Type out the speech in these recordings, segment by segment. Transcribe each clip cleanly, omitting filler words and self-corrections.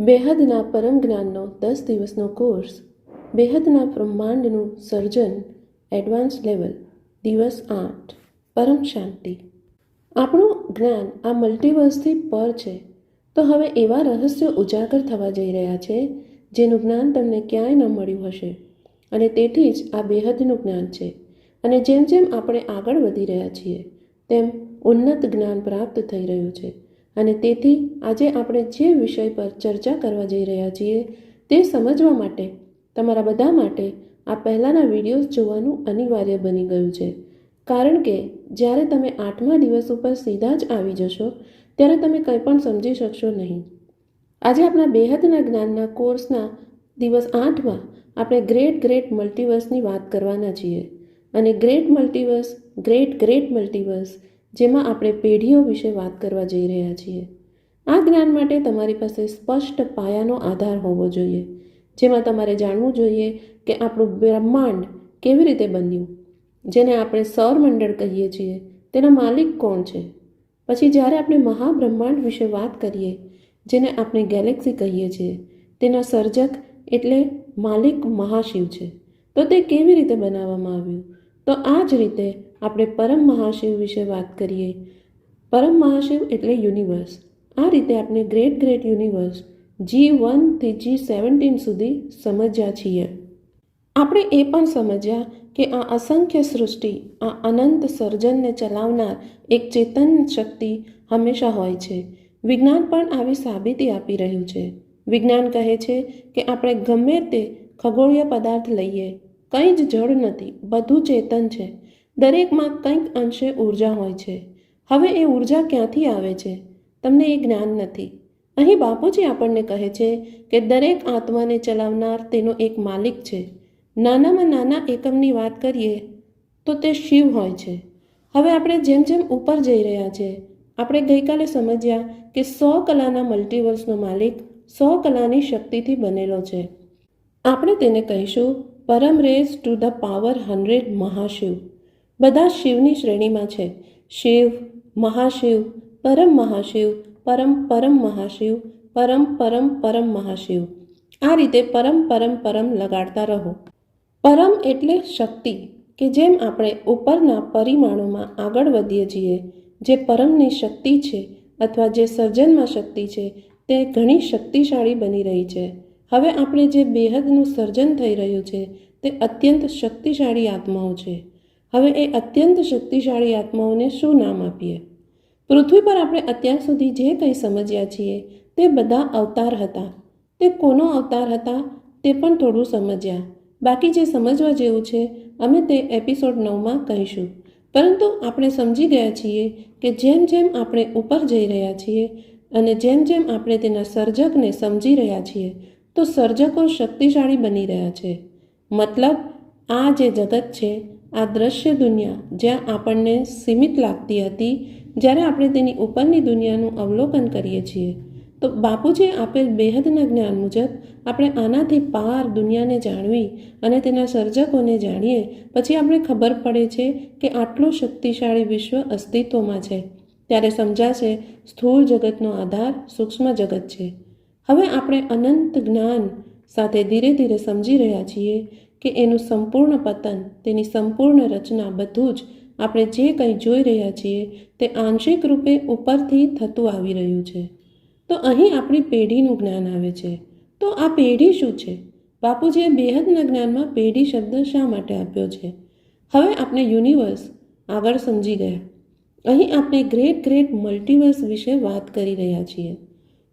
બેહદના પરમ જ્ઞાનનો 10 દિવસનો કોર્સ, બેહદના બ્રહ્માંડનું સર્જન, advance level, દિવસ 8, પરમ શાંતિ. આપણું જ્ઞાન આ મલ્ટીવર્સથી પર છે. તો હવે એવા રહસ્યો ઉજાગર થવા જઈ રહ્યા છે જેનું જ્ઞાન તમને ક્યાંય ન મળ્યું હશે, અને તેથી જ આ બેહદનું જ્ઞાન છે. અને જેમ જેમ આપણે આગળ વધી રહ્યા છીએ તેમ ઉન્નત જ્ઞાન પ્રાપ્ત થઈ રહ્યું છે. અને તેથી આજે આપણે જે વિષય પર ચર્ચા કરવા જઈ રહ્યા છીએ તે સમજવા માટે તમારા બધા માટે આ પહેલાંના વિડીયોઝ જોવાનું અનિવાર્ય બની ગયું છે. કારણ કે જ્યારે તમે 8મા દિવસ ઉપર સીધા જ આવી જશો ત્યારે તમે કંઈ પણ સમજી શકશો નહીં. આજે આપણા બેહદના જ્ઞાનના કોર્સના દિવસ 8માં આપણે ગ્રેટ મલ્ટીવર્સની વાત કરવાના છીએ. અને ગ્રેટ મલ્ટીવર્સ જેમાં આપણે પેઢીઓ વિશે વાત કરવા જઈ રહ્યા છીએ. આ જ્ઞાન માટે તમારી પાસે સ્પષ્ટ પાયાનો આધાર હોવો જોઈએ, જેમાં તમારે જાણવું જોઈએ કે આપણું બ્રહ્માંડ કેવી રીતે બન્યું, જેને આપણે સૌરમંડળ કહીએ છીએ, તેના માલિક કોણ છે. પછી જ્યારે આપણે મહાબ્રહ્માંડ વિશે વાત કરીએ, જેને આપણે ગેલેક્સી કહીએ છીએ, તેના સર્જક એટલે માલિક મહાશિવ છે. તો તે કેવી રીતે બનાવવામાં આવ્યું? તો આ જ રીતે આપણે પરમ મહાશિવ વિશે વાત કરીએ. પરમ મહાશિવ એટલે યુનિવર્સ. આ રીતે આપણે ગ્રેટ યુનિવર્સ G1 થી G17 સુધી સમજ્યા છીએ. આપણે એ પણ સમજ્યા કે આ અસંખ્ય સૃષ્ટિ, આ અનંત સર્જનને ચલાવનાર એક ચેતન શક્તિ હંમેશા હોય છે. વિજ્ઞાન પણ આવી સાબિતી આપી રહ્યું છે. વિજ્ઞાન કહે છે કે આપણે ગમે તે ખગોળીય પદાર્થ લઈએ, કંઈ જ જડ નથી, બધું ચેતન છે. દરેકમાં કંઈક અંશે ઉર્જા હોય છે. હવે એ ઉર્જા ક્યાંથી આવે છે? તમને એ જ્ઞાન નથી. અહીં બાપુજી આપણને કહે છે કે દરેક આત્માને ચલાવનાર તેનો એક માલિક છે. નાનામાં નાના એકમની વાત કરીએ તો તે શિવ હોય છે. હવે આપણે જેમ જેમ ઉપર જઈ રહ્યા છે, આપણે ગઈકાલે સમજ્યા કે 100 કલાના મલ્ટીવર્સનો માલિક 100 કલાની શક્તિથી બનેલો છે. આપણે તેને કહીશું પરમ રેઝ ટુ ધ પાવર 100 મહાશિવ. બધા શિવની શ્રેણીમાં છે. શિવ, મહાશિવ, પરમ મહાશિવ, પરમ મહાશિવ, પરમ મહાશિવ. આ રીતે પરમ લગાડતા રહો. પરમ એટલે શક્તિ, કે જેમ આપણે ઉપરના પરિમાણોમાં આગળ વધીએ છીએ, જે પરમની શક્તિ છે અથવા જે સર્જનમાં શક્તિ છે તે ઘણી શક્તિશાળી બની રહી છે. હવે આપણે જે બેહદનું સર્જન થઈ રહ્યું છે તે અત્યંત શક્તિશાળી આત્માઓ છે. હવે એ અત્યંત શક્તિશાળી આત્માઓને શું નામ આપીએ? પૃથ્વી પર આપણે અત્યાર સુધી જે કંઈ સમજ્યા છીએ તે બધા અવતાર હતા. તે કોનો અવતાર હતા તે પણ થોડું સમજ્યા. બાકી જે સમજવા જેવું છે અમે તે એપિસોડ 9માં કહીશું. પરંતુ આપણે સમજી ગયા છીએ કે જેમ જેમ આપણે ઉપર જઈ રહ્યા છીએ અને જેમ જેમ આપણે તેના સર્જકને સમજી રહ્યા છીએ તો સર્જકો શક્તિશાળી બની રહ્યા છે. મતલબ આ જે જગત છે, આ દ્રશ્ય દુનિયા જ્યાં આપણને સીમિત લાગતી હતી, જ્યારે આપણે તેની ઉપરની દુનિયાનું અવલોકન કરીએ છીએ તો બાપુજીએ આપેલ બેહદના જ્ઞાન મુજબ આપણે આનાથી પાર દુનિયાને જાણવી અને તેના સર્જકોને જાણીએ પછી આપણે ખબર પડે છે કે આટલું શક્તિશાળી વિશ્વ અસ્તિત્વમાં છે. ત્યારે સમજાશે સ્થૂળ જગતનો આધાર સૂક્ષ્મ જગત છે. હવે આપણે અનંત જ્ઞાન સાથે ધીરે સમજી રહ્યા છીએ કે એનું સંપૂર્ણ પતન, તેની સંપૂર્ણ રચના, બધું જ આપણે જે કંઈ જોઈ રહ્યા છીએ તે આંશિક રૂપે ઉપરથી થતું આવી રહ્યું છે. તો અહીં આપણી પેઢીનું જ્ઞાન આવે છે. તો આ પેઢી શું છે? બાપુજીએ બેહદના જ્ઞાનમાં પેઢી શબ્દ શા માટે આપ્યો છે? હવે આપણે યુનિવર્સ આગળ સમજી ગયા. અહીં આપણે ગ્રેટ મલ્ટીવર્સ વિશે વાત કરી રહ્યા છીએ,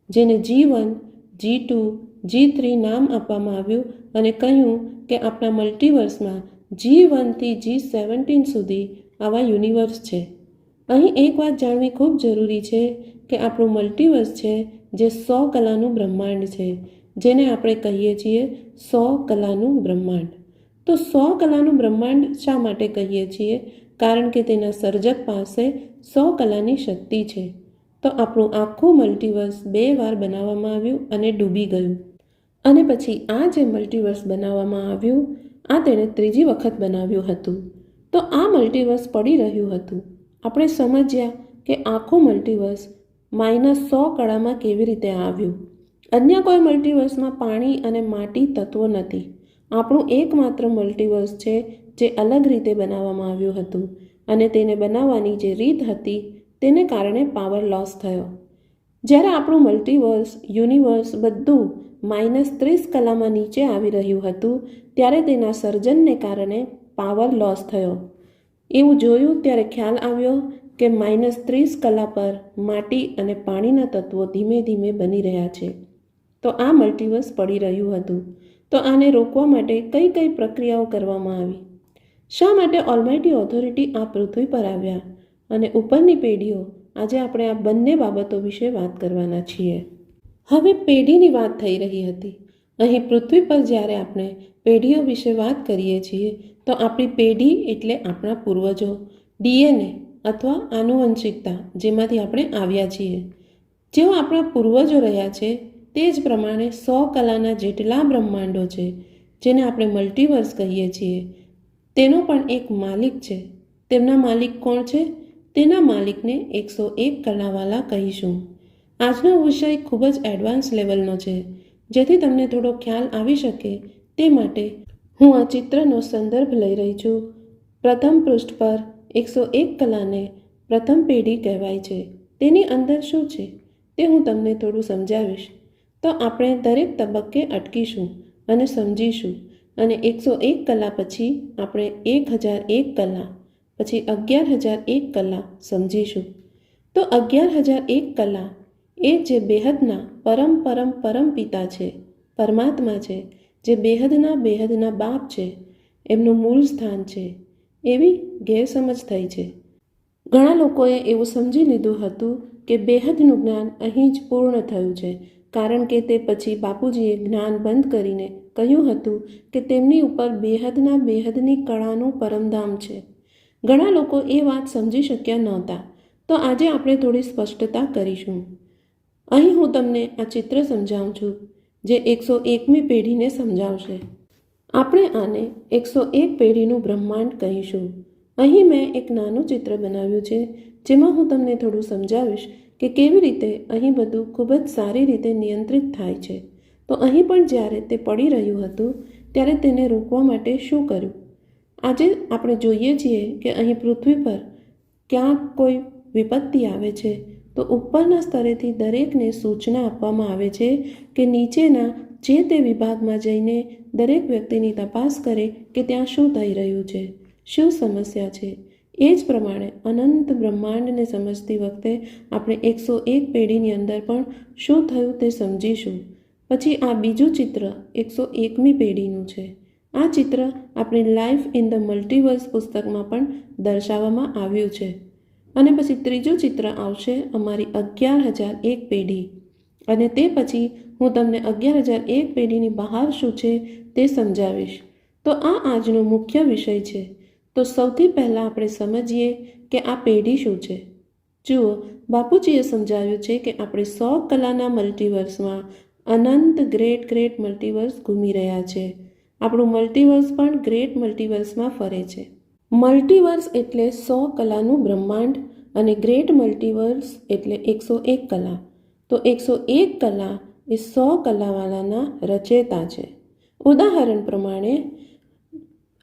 જેને G1, G2, G3 નામ આપવામાં આવ્યું અને કહ્યું કે આપણા મલ્ટીવર્સમાં G1 થી G17 સુધી આવા યુનિવર્સ છે. અહીં એક વાત જાણવી ખૂબ જરૂરી છે કે આપણું મલ્ટીવર્સ છે જે 100 કલાનું બ્રહ્માંડ છે, જેને આપણે કહીએ છીએ 100 કલાનું બ્રહ્માંડ. તો 100 કલાનું બ્રહ્માંડ શા માટે કહીએ છીએ? કારણ કે તેના સર્જક પાસે 100 કલાની શક્તિ છે. તો આપણું આખું મલ્ટીવર્સ 2 વાર બનાવવામાં આવ્યું અને ડૂબી ગયું. અને પછી આ જે મલ્ટીવર્સ બનાવવામાં આવ્યું આ તેણે 3જી વખત બનાવ્યું હતું. તો આ મલ્ટીવર્સ પડી રહ્યું હતું. આપણે સમજ્યા કે આખું મલ્ટીવર્સ -100 કળામાં કેવી રીતે આવ્યું. અન્ય કોઈ મલ્ટીવર્સમાં પાણી અને માટી તત્વો નથી. આપણું એકમાત્ર મલ્ટીવર્સ છે જે અલગ રીતે બનાવવામાં આવ્યું હતું અને તેને બનાવવાની જે રીત હતી તેને કારણે પાવર લોસ થયો. જ્યારે આપણું મલ્ટીવર્સ, યુનિવર્સ બધું -30 કલામાં નીચે આવી રહ્યું હતું ત્યારે તેના સર્જનને કારણે પાવર લોસ થયો. એવું જોયું ત્યારે ખ્યાલ આવ્યો કે -30 કલા પર માટી અને પાણીના તત્વો ધીમે ધીમે બની રહ્યા છે. તો આ મલ્ટીવર્સ પડી રહ્યું હતું. તો આને રોકવા માટે કઈ કઈ પ્રક્રિયાઓ કરવામાં આવી? શા માટે ઓલમાઇટી ઓથોરિટી આ પૃથ્વી પર આવ્યા? અને ઉપરની પેઢીઓ, આજે આપણે આ બંને બાબતો વિશે વાત કરવાના છીએ. હવે પેઢીની વાત થઈ રહી હતી. અહીં પૃથ્વી પર જ્યારે આપણે પેઢીઓ વિશે વાત કરીએ છીએ તો આપણી પેઢી એટલે આપણા પૂર્વજો, DNA અથવા આનુવંશિકતા જેમાંથી આપણે આવ્યા છીએ. જેઓ આપણા પૂર્વજો રહ્યા છે તે જ પ્રમાણે 100 કલાના જેટલા બ્રહ્માંડો છે જેને આપણે મલ્ટીવર્સ કહીએ છીએ તેનો પણ એક માલિક છે. તેમના માલિક કોણ છે? તેના માલિકને 101 કલાવાળા કહીશું. આજનો વિષય ખૂબ જ એડવાન્સ લેવલનો છે. જેથી તમને થોડો ખ્યાલ આવી શકે તે માટે હું આ ચિત્રનો સંદર્ભ લઈ રહી છું. પ્રથમ પૃષ્ઠ પર 101 કલાને પ્રથમ પેઢી કહેવાય છે. તેની અંદર શું છે તે હું તમને થોડું સમજાવીશ. તો આપણે દરેક તબક્કે અટકીશું અને સમજીશું અને 101 કલા પછી આપણે 1001 કલા, પછી 11001 કલા સમજીશું. તો 11001 કલા એ જે બેહદના પરમ પિતા છે, પરમાત્મા છે, જે બેહદના બાપ છે, એમનું મૂળ સ્થાન છે, એવી ગેરસમજ થઈ છે. ઘણા લોકોએ એવું સમજી લીધું હતું કે બેહદનું જ્ઞાન અહીં જ પૂર્ણ થયું છે, કારણ કે તે પછી બાપુજીએ જ્ઞાન બંધ કરીને કહ્યું હતું કે તેમની ઉપર બેહદની કળાનું પરમધામ છે. ઘણા લોકો એ વાત સમજી શક્યા નહોતા. તો આજે આપણે થોડી સ્પષ્ટતા કરીશું. અહીં હું તમને આ ચિત્ર સમજાવું છું જે 101મી પેઢીને સમજાવશે. આપણે આને 101 પેઢીનું બ્રહ્માંડ કહીશું. અહીં મેં એક નાનું ચિત્ર બનાવ્યું છે જેમાં હું તમને થોડું સમજાવીશ કે કેવી રીતે અહીં બધું ખૂબ જ સારી રીતે નિયંત્રિત થાય છે. તો અહીં પણ જ્યારે તે પડી રહ્યું હતું ત્યારે તેને રોકવા માટે શું કર્યું? આજે આપણે જોઈએ છીએ કે અહીં પૃથ્વી પર ક્યાંક કોઈ વિપત્તિ આવે છે તો ઉપરના સ્તરેથી દરેકને સૂચના આપવામાં આવે છે કે નીચેના જે તે વિભાગમાં જઈને દરેક વ્યક્તિની તપાસ કરે કે ત્યાં શું થઈ રહ્યું છે, શું સમસ્યા છે. એ જ પ્રમાણે અનંત બ્રહ્માંડને સમજતી વખતે આપણે 101 પેઢીની અંદર પણ શું થયું તે સમજીશું. પછી આ બીજું ચિત્ર 101મી પેઢીનું છે. આ ચિત્ર આપણી લાઈફ ઇન ધ મલ્ટીવર્સ પુસ્તકમાં પણ દર્શાવવામાં આવ્યું છે. અને પછી ત્રીજું ચિત્ર આવશે અમારી 11001 પેઢી. અને તે પછી હું તમને 11001 પેઢીની બહાર શું છે તે સમજાવીશ. તો આ આજનો મુખ્ય વિષય છે. તો સૌથી પહેલાં આપણે સમજીએ કે આ પેઢી શું છે. જુઓ, બાપુજીએ સમજાવ્યું છે કે આપણે 100 કલાના મલ્ટીવર્સમાં અનંત ગ્રેટ મલ્ટીવર્સ ઘૂમી રહ્યા છે. આપણું મલ્ટીવર્સ પણ ગ્રેટ મલ્ટીવર્સમાં ફરે છે. મલ્ટીવર્સ એટલે 100 કલાનું બ્રહ્માંડ અને ગ્રેટ મલ્ટીવર્સ એટલે 101 કલા. તો 101 કલા એ 100 કલાવાળાના રચેતા છે. ઉદાહરણ પ્રમાણે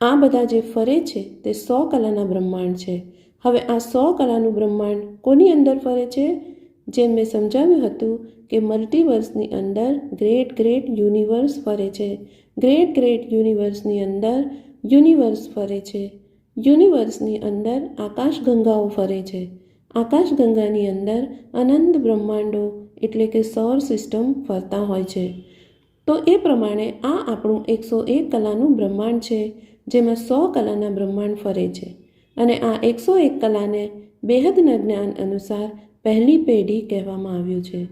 આ બધા જે ફરે છે તે 100 કલાના બ્રહ્માંડ છે. હવે આ 100 કલાનું બ્રહ્માંડ કોની અંદર ફરે છે? જેમ મેં સમજાવ્યું હતું કે મલ્ટીવર્સની અંદર ગ્રેટ યુનિવર્સ ફરે છે. ગ્રેટ યુનિવર્સની અંદર યુનિવર્સ ફરે છે. યુનિવર્સની અંદર આકાશગંગાઓ ફરે છે. આકાશગંગાની અંદર અનંત બ્રહ્માંડો એટલે કે સૌર સિસ્ટમ ફરતા હોય છે. તો એ પ્રમાણે આ આપણું 101 કલાનું બ્રહ્માંડ છે જેમાં 100 કલાના બ્રહ્માંડ ફરે છે. અને આ 101 કલાને બેહદના જ્ઞાન અનુસાર પહેલી પેઢી કહેવામાં આવ્યું છે.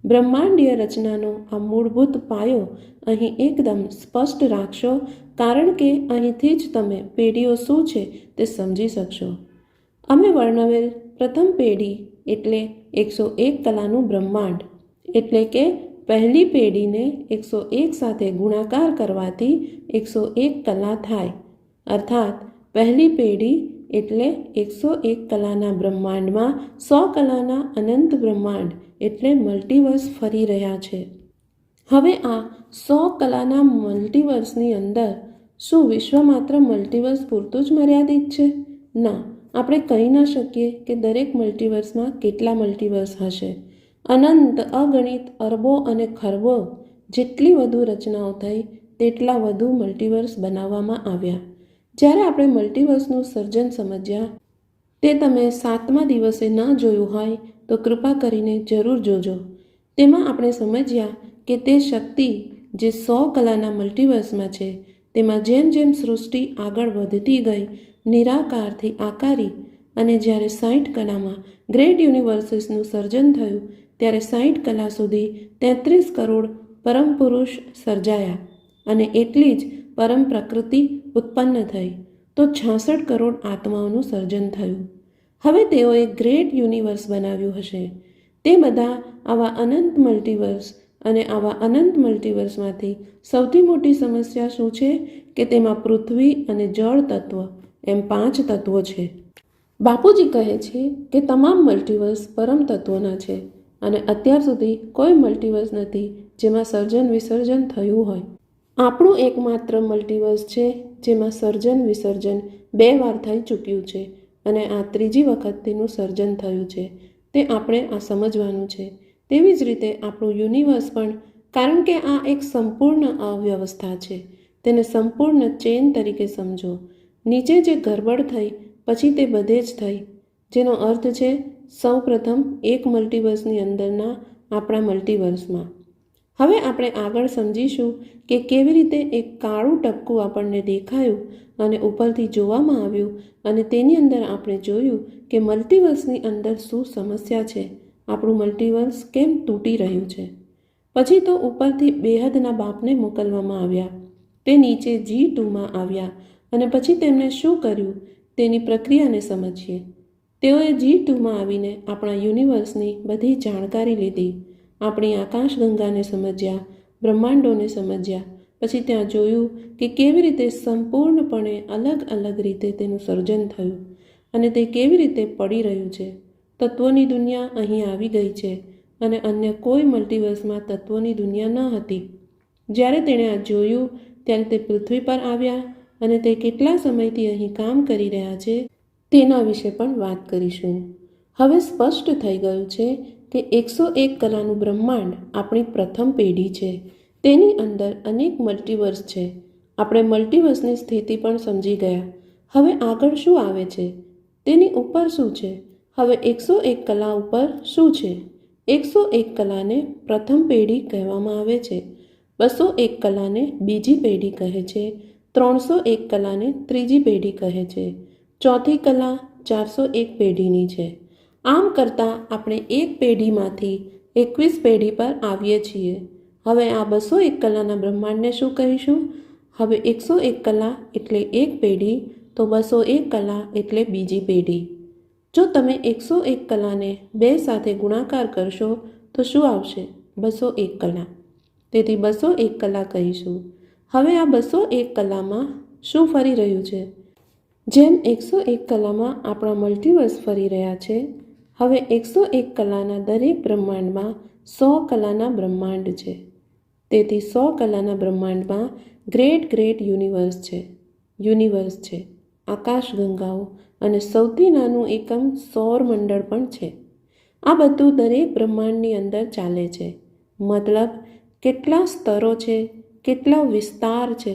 બ્રહ્માંડીય રચનાનો આ મૂળભૂત પાયો અહીં એકદમ સ્પષ્ટ રાખશો, કારણ કે અહીંથી જ તમે પેઢીઓ શું છે તે સમજી શકશો. અમે વર્ણવેલ પ્રથમ પેઢી એટલે 101 કલાનું બ્રહ્માંડ, એટલે કે પહેલી પેઢીને 101 સાથે ગુણાકાર કરવાથી 101 કલા થાય. અર્થાત પહેલી પેઢી એટલે 101 કલાના બ્રહ્માંડમાં 100 કલાના અનંત બ્રહ્માંડ એટલે મલ્ટીવર્સ ફરી રહ્યા છે. હવે આ 100 કલાના મલ્ટીવર્સની અંદર શું વિશ્વ માત્ર મલ્ટીવર્સ પૂરતું જ મર્યાદિત છે? ના, આપણે કહી ન શકીએ કે દરેક મલ્ટીવર્સમાં કેટલા મલ્ટીવર્સ હશે. અનંત, અગણિત, અરબો અને ખરબો જેટલી વધુ રચનાઓ થઈ તેટલા વધુ મલ્ટીવર્સ બનાવવામાં આવ્યા. જ્યારે આપણે મલ્ટીવર્સનું સર્જન સમજ્યા તે તમે 7મા દિવસે ન જોયું હોય તો કૃપા કરીને જરૂર જોજો. તેમાં આપણે સમજ્યા કે તે શક્તિ જે 100 કલાના મલ્ટીવર્સમાં છે તેમાં જેમ જેમ સૃષ્ટિ આગળ વધતી ગઈ નિરાકારથી આકારી, અને જ્યારે 60 કલામાં ગ્રેટ યુનિવર્સિસનું સર્જન થયું ત્યારે 60 કલા સુધી 33 કરોડ પરમ પુરુષ સર્જાયા અને એટલી જ પરમ પ્રકૃતિ ઉત્પન્ન થઈ તો 66 કરોડ આત્માઓનું સર્જન થયું. હવે તેઓએ ગ્રેટ યુનિવર્સ બનાવ્યું હશે. તે બધા આવા અનંત મલ્ટીવર્સ, અને આવા અનંત મલ્ટીવર્સમાંથી સૌથી મોટી સમસ્યા શું છે કે તેમાં પૃથ્વી અને જળ તત્વ એમ 5 તત્વો છે. બાપુજી કહે છે કે તમામ મલ્ટીવર્સ પરમ તત્વોના છે અને અત્યાર સુધી કોઈ મલ્ટીવર્સ નથી જેમાં સર્જન વિસર્જન થયું હોય. આપણું એકમાત્ર મલ્ટીવર્સ છે જેમાં સર્જન વિસર્જન 2 વાર થઈ ચૂક્યું છે અને આ ત્રીજી વખત તેનું સર્જન થયું છે. તે આપણે આ સમજવાનું છે. તેવી જ રીતે આપણું યુનિવર્સ પણ, કારણ કે આ એક સંપૂર્ણ અવ્યવસ્થા છે, તેને સંપૂર્ણ ચેન તરીકે સમજો. નીચે જે ગરબડ થઈ પછી તે બધે જ થઈ, જેનો અર્થ છે સૌ પ્રથમ એક મલ્ટીવર્સની અંદરના આપણા મલ્ટીવર્સમાં. હવે આપણે આગળ સમજીશું કે કેવી રીતે એક કાળું ટપકું આપણને દેખાયું અને ઉપરથી જોવામાં આવ્યું અને તેની અંદર આપણે જોયું કે મલ્ટીવર્સની અંદર શું સમસ્યા છે, આપણું મલ્ટીવર્સ કેમ તૂટી રહ્યું છે. પછી તો ઉપરથી બેહદના બાપને મોકલવામાં આવ્યા. તે નીચે G2માં આવ્યા અને પછી તેમણે શું કર્યું તેની પ્રક્રિયાને સમજીએ. તેઓએ G2માં આવીને આપણા યુનિવર્સની બધી જાણકારી લીધી, આપણી આકાશગંગાને સમજ્યા, બ્રહ્માંડોને સમજ્યા. પછી ત્યાં જોયું કે કેવી રીતે સંપૂર્ણપણે અલગ અલગ રીતે તેનું સર્જન થયું અને તે કેવી રીતે પડી રહ્યું છે. તત્વોની દુનિયા અહીં આવી ગઈ છે અને અન્ય કોઈ મલ્ટીવર્સમાં તત્વોની દુનિયા ન હતી. જ્યારે તેણે આ જોયું ત્યારે તે પૃથ્વી પર આવ્યા અને તે કેટલા સમયથી અહીં કામ કરી રહ્યા છે તેના વિશે પણ વાત કરીશું. હવે સ્પષ્ટ થઈ ગયું છે કે 101 કલાનું બ્રહ્માંડ આપણી પ્રથમ પેઢી છે. તેની અંદર અનેક મલ્ટીવર્સ છે. આપણે મલ્ટીવર્સની સ્થિતિ પણ સમજી ગયા. હવે આગળ શું આવે છે? તેની ઉપર શું છે? હવે 101 કલા ઉપર શું છે? 101 કલાને પ્રથમ પેઢી કહેવામાં આવે છે. 201 કલાને બીજી પેઢી કહે છે. 301 કલાને ત્રીજી પેઢી કહે છે. ચોથી કલા 401 પેઢીની છે. આમ કરતાં આપણે એક પેઢીમાંથી 21 પેઢી પર આવીએ છીએ. હવે આ 201 કલાના બ્રહ્માંડને શું કહીશું? હવે 101 કલા એટલે એક પેઢી, તો 201 કલા એટલે બીજી પેઢી. જો તમે 101 કલાને 2 સાથે ગુણાકાર કરશો તો શું આવશે? 201 કલા. તેથી 201 કલા કહીશું. હવે આ 201 કલામાં શું ફરી રહ્યું છે? જેમ 101 કલામાં આપણા મલ્ટીવર્સ ફરી રહ્યા છે, હવે 101 કલાના દરેક બ્રહ્માંડમાં 100 કલાના બ્રહ્માંડ છે. તેથી 100 કલાના બ્રહ્માંડમાં ગ્રેટ યુનિવર્સ છે, આકાશગંગાઓ અને સૌથી નાનું એકમ સૌરમંડળ પણ છે. આ બધું દરેક બ્રહ્માંડની અંદર ચાલે છે. મતલબ કેટલા સ્તરો છે, કેટલા વિસ્તાર છે,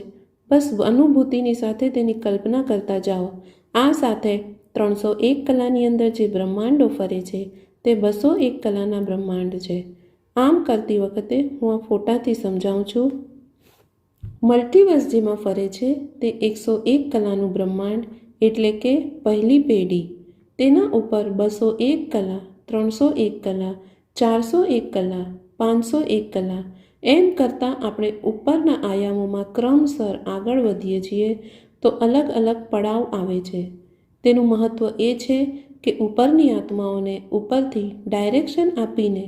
બસ અનુભૂતિની સાથે તેની કલ્પના કરતા જાઓ. આ સાથે 301 કલાની અંદર જે બ્રહ્માંડો ફરે છે તે 201 કલાના બ્રહ્માંડ છે. આમ કરતી વખતે હું આ ફોટાથી સમજાવું છું. મલ્ટીવર્સ જેમાં ફરે છે તે 101 કલાનું બ્રહ્માંડ એટલે કે પહેલી પેઢી. તેના ઉપર 201 કલા, 301 કલા, 401 કલા, 501 કલા એમ કરતાં આપણે ઉપરના આયામોમાં ક્રમશર આગળ વધીએ છીએ તો અલગ અલગ પડાવ આવે છે. તેનું મહત્ત્વ એ છે કે ઉપરની આત્માઓને ઉપરથી ડાયરેક્શન આપીને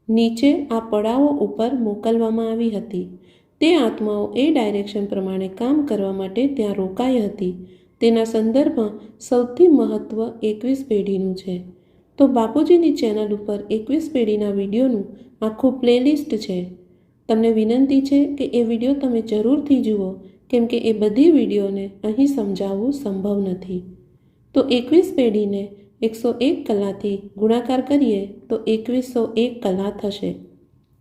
નીચે આ પડાવો ઉપર મોકલવામાં આવી હતી. તે આત્માઓ એ ડાયરેક્શન પ્રમાણે કામ કરવા માટે ત્યાં રોકાઈ હતી. તેના સંદર્ભમાં સૌથી મહત્ત્વ 21 પેઢીનું છે. તો બાપુજીની ચેનલ ઉપર 21 પેઢીના વિડીયોનું આખું પ્લેલિસ્ટ છે. તમને વિનંતી છે કે એ વિડીયો તમે જરૂરથી જુઓ, કેમ કે એ બધી વિડીયોને અહીં સમજાવવું સંભવ નથી. તો 21 પેઢીને 101 કલાથી ગુણાકાર કરીએ તો 2101 કલા થશે.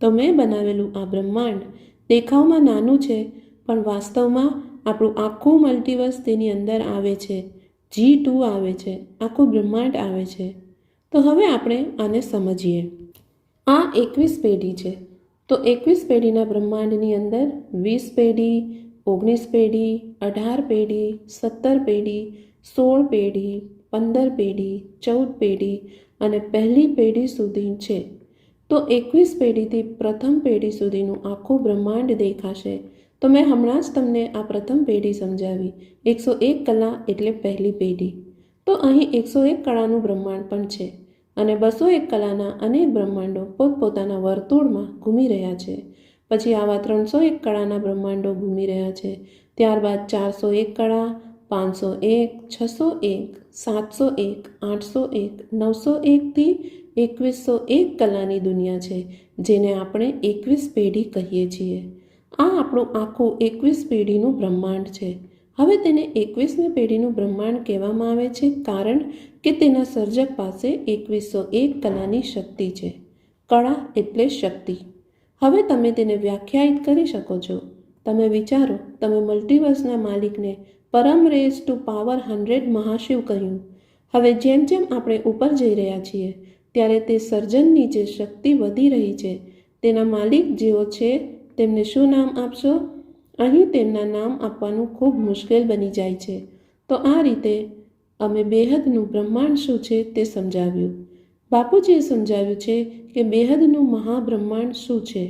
તો મેં બનાવેલું આ બ્રહ્માંડ દેખાવમાં નાનું છે, પણ વાસ્તવમાં આપણું આખું મલ્ટીવર્સ તેની અંદર આવે છે. G2 આવે છે, આખું બ્રહ્માંડ આવે છે. તો હવે આપણે આને સમજીએ. આ 21 પેઢી છે. તો 21 પેઢીના બ્રહ્માંડની અંદર 20 પેઢી, 19 પેઢી, 18 પેઢી, 17 પેઢી, 16 પેઢી, 15 પેઢી, 14 પેઢી અને પહેલી પેઢી સુધી છે. તો 21 પેઢીથી પ્રથમ પેઢી સુધીનું આખું બ્રહ્માંડ દેખાશે. તો મેં હમણાં જ તમને આ પ્રથમ પેઢી સમજાવી. 101 કલા એટલે પહેલી પેઢી. તો અહીં 101 કળાનું બ્રહ્માંડ પણ છે અને 201 કલાના અનેક બ્રહ્માંડો પોતપોતાના વર્તુળમાં ઘૂમી રહ્યા છે. પછી આવા 301 કળાના બ્રહ્માંડો ઘૂમી રહ્યા છે. ત્યારબાદ 401 કળા, 501, 601, 701, 801, 901થી 2101 કલાની દુનિયા છે, જેને આપણે 21 પેઢી કહીએ છીએ. આ આપણું આખું 21 પેઢીનું બ્રહ્માંડ છે. હવે તેને 21મી પેઢીનું બ્રહ્માંડ કહેવામાં આવે છે, કારણ કે તેના સર્જક પાસે 2101 કલાની શક્તિ છે. કળા એટલે શક્તિ. હવે તમે તેને વ્યાખ્યાયિત કરી શકો છો. તમે વિચારો, તમે મલ્ટીવર્સના માલિકને પરમ રેઝ ટુ પાવર 100 મહાશિવ કહ્યું. હવે જેમ જેમ આપણે ઉપર જઈ રહ્યા છીએ, ત્યારે તે સર્જનની જે શક્તિ વધી રહી છે, તેના માલિક જેઓ છે તેમને શું નામ આપશો? અહીં તેમના નામ આપવાનું ખૂબ મુશ્કેલ બની જાય છે. તો આ રીતે અમે બેહદનું બ્રહ્માંડ શું છે તે સમજાવ્યું. બાપુજીએ સમજાવ્યું છે કે બેહદનું મહાબ્રહ્માંડ શું છે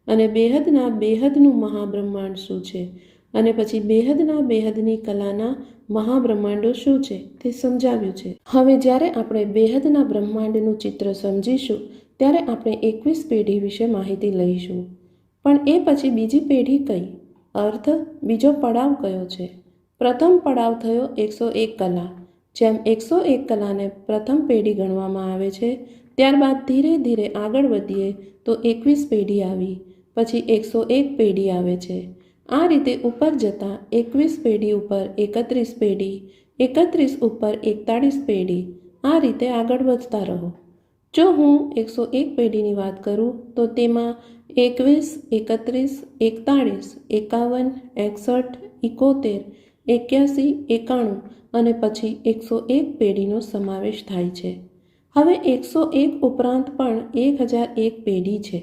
અને બેહદનું મહાબ્રહ્માંડ શું છે, અને પછી બેહદની કલાના મહાબ્રહ્માંડો શું છે તે સમજાવ્યું છે. હવે જ્યારે આપણે બેહદના બ્રહ્માંડનું ચિત્ર સમજીશું, ત્યારે આપણે 21 પેઢી વિશે માહિતી લઈશું. પણ એ પછી બીજી પેઢી કઈ? અર્થ બીજો પડાવ કયો છે? પ્રથમ પડાવ થયો 101 કલા. જેમ 101 કલાને પ્રથમ પેઢી ગણવામાં આવે છે, ત્યારબાદ ધીરે ધીરે આગળ વધીએ તો 21 પેઢી આવી, પછી 101 પેઢી આવે છે. આ રીતે ઉપર જતાં 21 પેઢી ઉપર 31 પેઢી, 31 ઉપર 41 પેઢી, આ રીતે આગળ વધતા રહો. જો હું 101 પેઢીની વાત કરું તો તેમાં 21, 31, 41, 51, 61, 71, 81, 91 અને પછી 101 પેઢીનો સમાવેશ થાય છે. હવે 101 ઉપરાંત પણ 1001 પેઢી છે.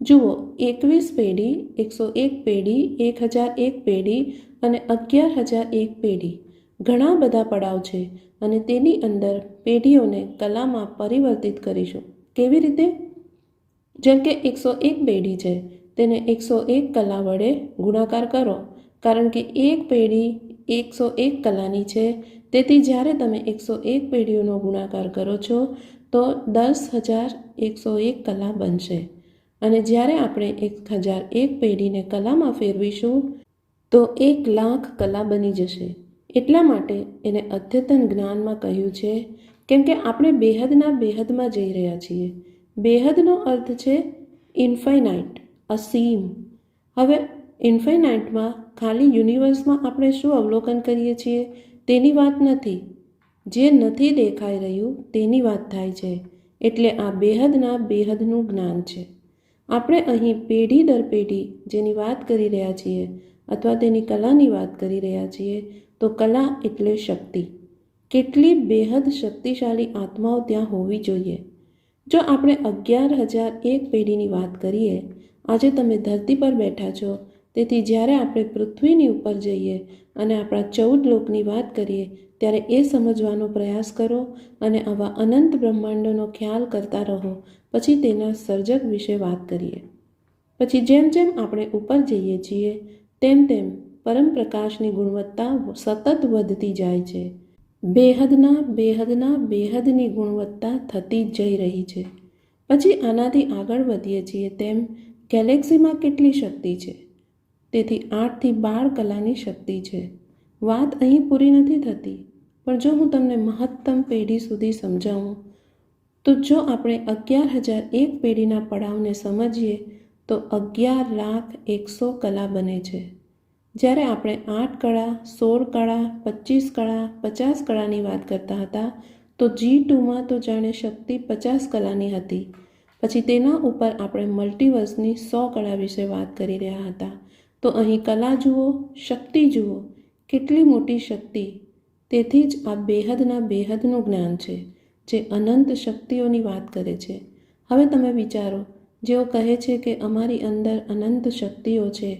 જુઓ, 21 પેઢી, 101 પેઢી, 1001 પેઢી અને 11001 પેઢી. ઘણા બધા પડાવ છે અને તેની અંદર પેઢીઓને કલામાં પરિવર્તિત કરીશું. કેવી રીતે? જેમ કે 101 પેઢી છે, તેને 101 કલા વડે ગુણાકાર કરો, કારણ કે એક પેઢી 101 કલાની છે. તેથી જ્યારે તમે 101 પેઢીઓનો ગુણાકાર કરો છો તો 10,101 કલા બનશે. અને જ્યારે આપણે 1001 પેઢીને કલામાં ફેરવીશું તો 1,00,000 કલા બની જશે. એટલા માટે એને અદ્યતન જ્ઞાનમાં કહ્યું છે, કેમ કે આપણે બેહદમાં જઈ રહ્યા છીએ. બેહદનો અર્થ છે ઇન્ફાઇનાઇટ, અસીમ. હવે ઇન્ફાઇનાઇટમાં ખાલી યુનિવર્સમાં આપણે શું અવલોકન કરીએ છીએ તેની વાત નથી, જે નથી દેખાઈ રહ્યું તેની વાત થાય છે. એટલે આ બેહદનું જ્ઞાન છે. આપણે અહીં પેઢી દર પેઢી જેની વાત કરી રહ્યા છીએ અથવા તેની કલાની વાત કરી રહ્યા છીએ, તો કલા એટલે શક્તિ. કેટલી બેહદ શક્તિશાળી આત્માઓ ત્યાં હોવી જોઈએ. જો આપણે 11,001 પેઢીની વાત કરીએ, આજે તમે ધરતી પર બેઠા છો, તેથી જ્યારે આપણે પૃથ્વીની ઉપર જઈએ અને આપણા 14 લોકની વાત કરીએ, ત્યારે એ સમજવાનો પ્રયાસ કરો અને આવા અનંત બ્રહ્માંડોનો ખ્યાલ કરતા રહો. પછી તેના સર્જક વિશે વાત કરીએ. પછી જેમ જેમ આપણે ઉપર જઈએ છીએ, તેમ તેમ પરમ પ્રકાશની ગુણવત્તા સતત વધતી જાય છે. બેહદની ગુણવત્તા થતી જ જઈ રહી છે. પછી આનાથી આગળ વધીએ છીએ તેમ ગેલેક્સીમાં કેટલી શક્તિ છે? તેથી 8 થી 12 કલાની શક્તિ છે. વાત અહીં પૂરી નથી થતી, પણ જો હું તમને મહત્તમ પેઢી સુધી સમજાવું, તો જો આપણે 11,001 પેઢીના પડાવને સમજીએ તો 11,01,00,000 કલા બને છે. જ્યારે આપણે 8 કળા, 16 કળા, 25 કળા, 50 કળાની વાત કરતા હતા તો G2માં તો જાણે શક્તિ 50 કલાની હતી. પછી તેના ઉપર આપણે મલ્ટીવર્સની 100 કળા વિશે વાત કરી રહ્યા હતા. તો અહીં કલા જુઓ, શક્તિ જુઓ, કેટલી મોટી શક્તિ. તેથી જ આ બેહદના બેહદનું જ્ઞાન છે, જે અનંત શક્તિઓની વાત કરે છે. હવે તમે વિચારો, જેઓ કહે છે કે અમારી અંદર અનંત શક્તિઓ છે,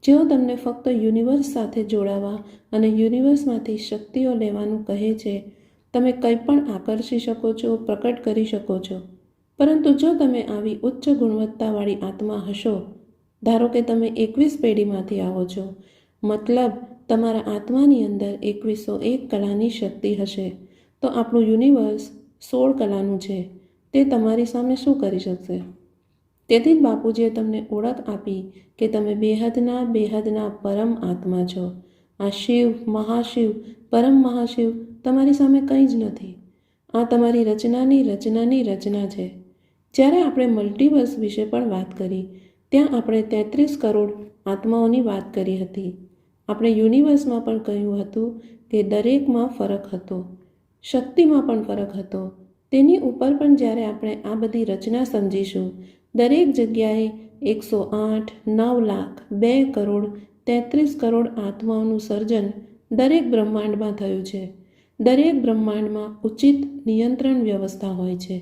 જેઓ તમને ફક્ત યુનિવર્સ સાથે જોડાવા અને યુનિવર્સમાંથી શક્તિઓ લેવાનું કહે છે. તમે કંઈ પણ આકર્ષી શકો છો, પ્રકટ કરી શકો છો. પરંતુ જો તમે આવી ઉચ્ચ ગુણવત્તાવાળી આત્મા હશો, ધારો કે તમે 21 પેઢીમાંથી આવો છો, મતલબ તમારા આત્માની અંદર 2101 કલાની શક્તિ હશે, તો આપણું યુનિવર્સ 16 કલાનું છે. તે તમારી સામે શું કરી શકશે? તેથી જ બાપુજીએ તમને ઓળખ આપી કે તમે બેહદના બેહદના પરમ આત્મા છો. આ શિવ, મહાશિવ, પરમ મહાશિવ તમારી સામે કંઈ જ નથી. આ તમારી રચનાની રચનાની રચના છે. જ્યારે આપણે મલ્ટીવર્સ વિશે પણ વાત કરી, ત્યાં આપણે 33 કરોડ આત્માઓની વાત કરી હતી. આપણે યુનિવર્સમાં પણ કહ્યું હતું કે દરેકમાં ફરક હતો, શક્તિમાં પણ ફરક હતો. તેની ઉપર પણ જ્યારે આપણે આ બધી રચના સમજીશું, દરેક જગ્યાએ 108, 9 લાખ, 2 કરોડ, 33 કરોડ આત્માઓનું સર્જન દરેક બ્રહ્માંડમાં થયું છે. દરેક બ્રહ્માંડમાં ઉચિત નિયંત્રણ વ્યવસ્થા હોય છે.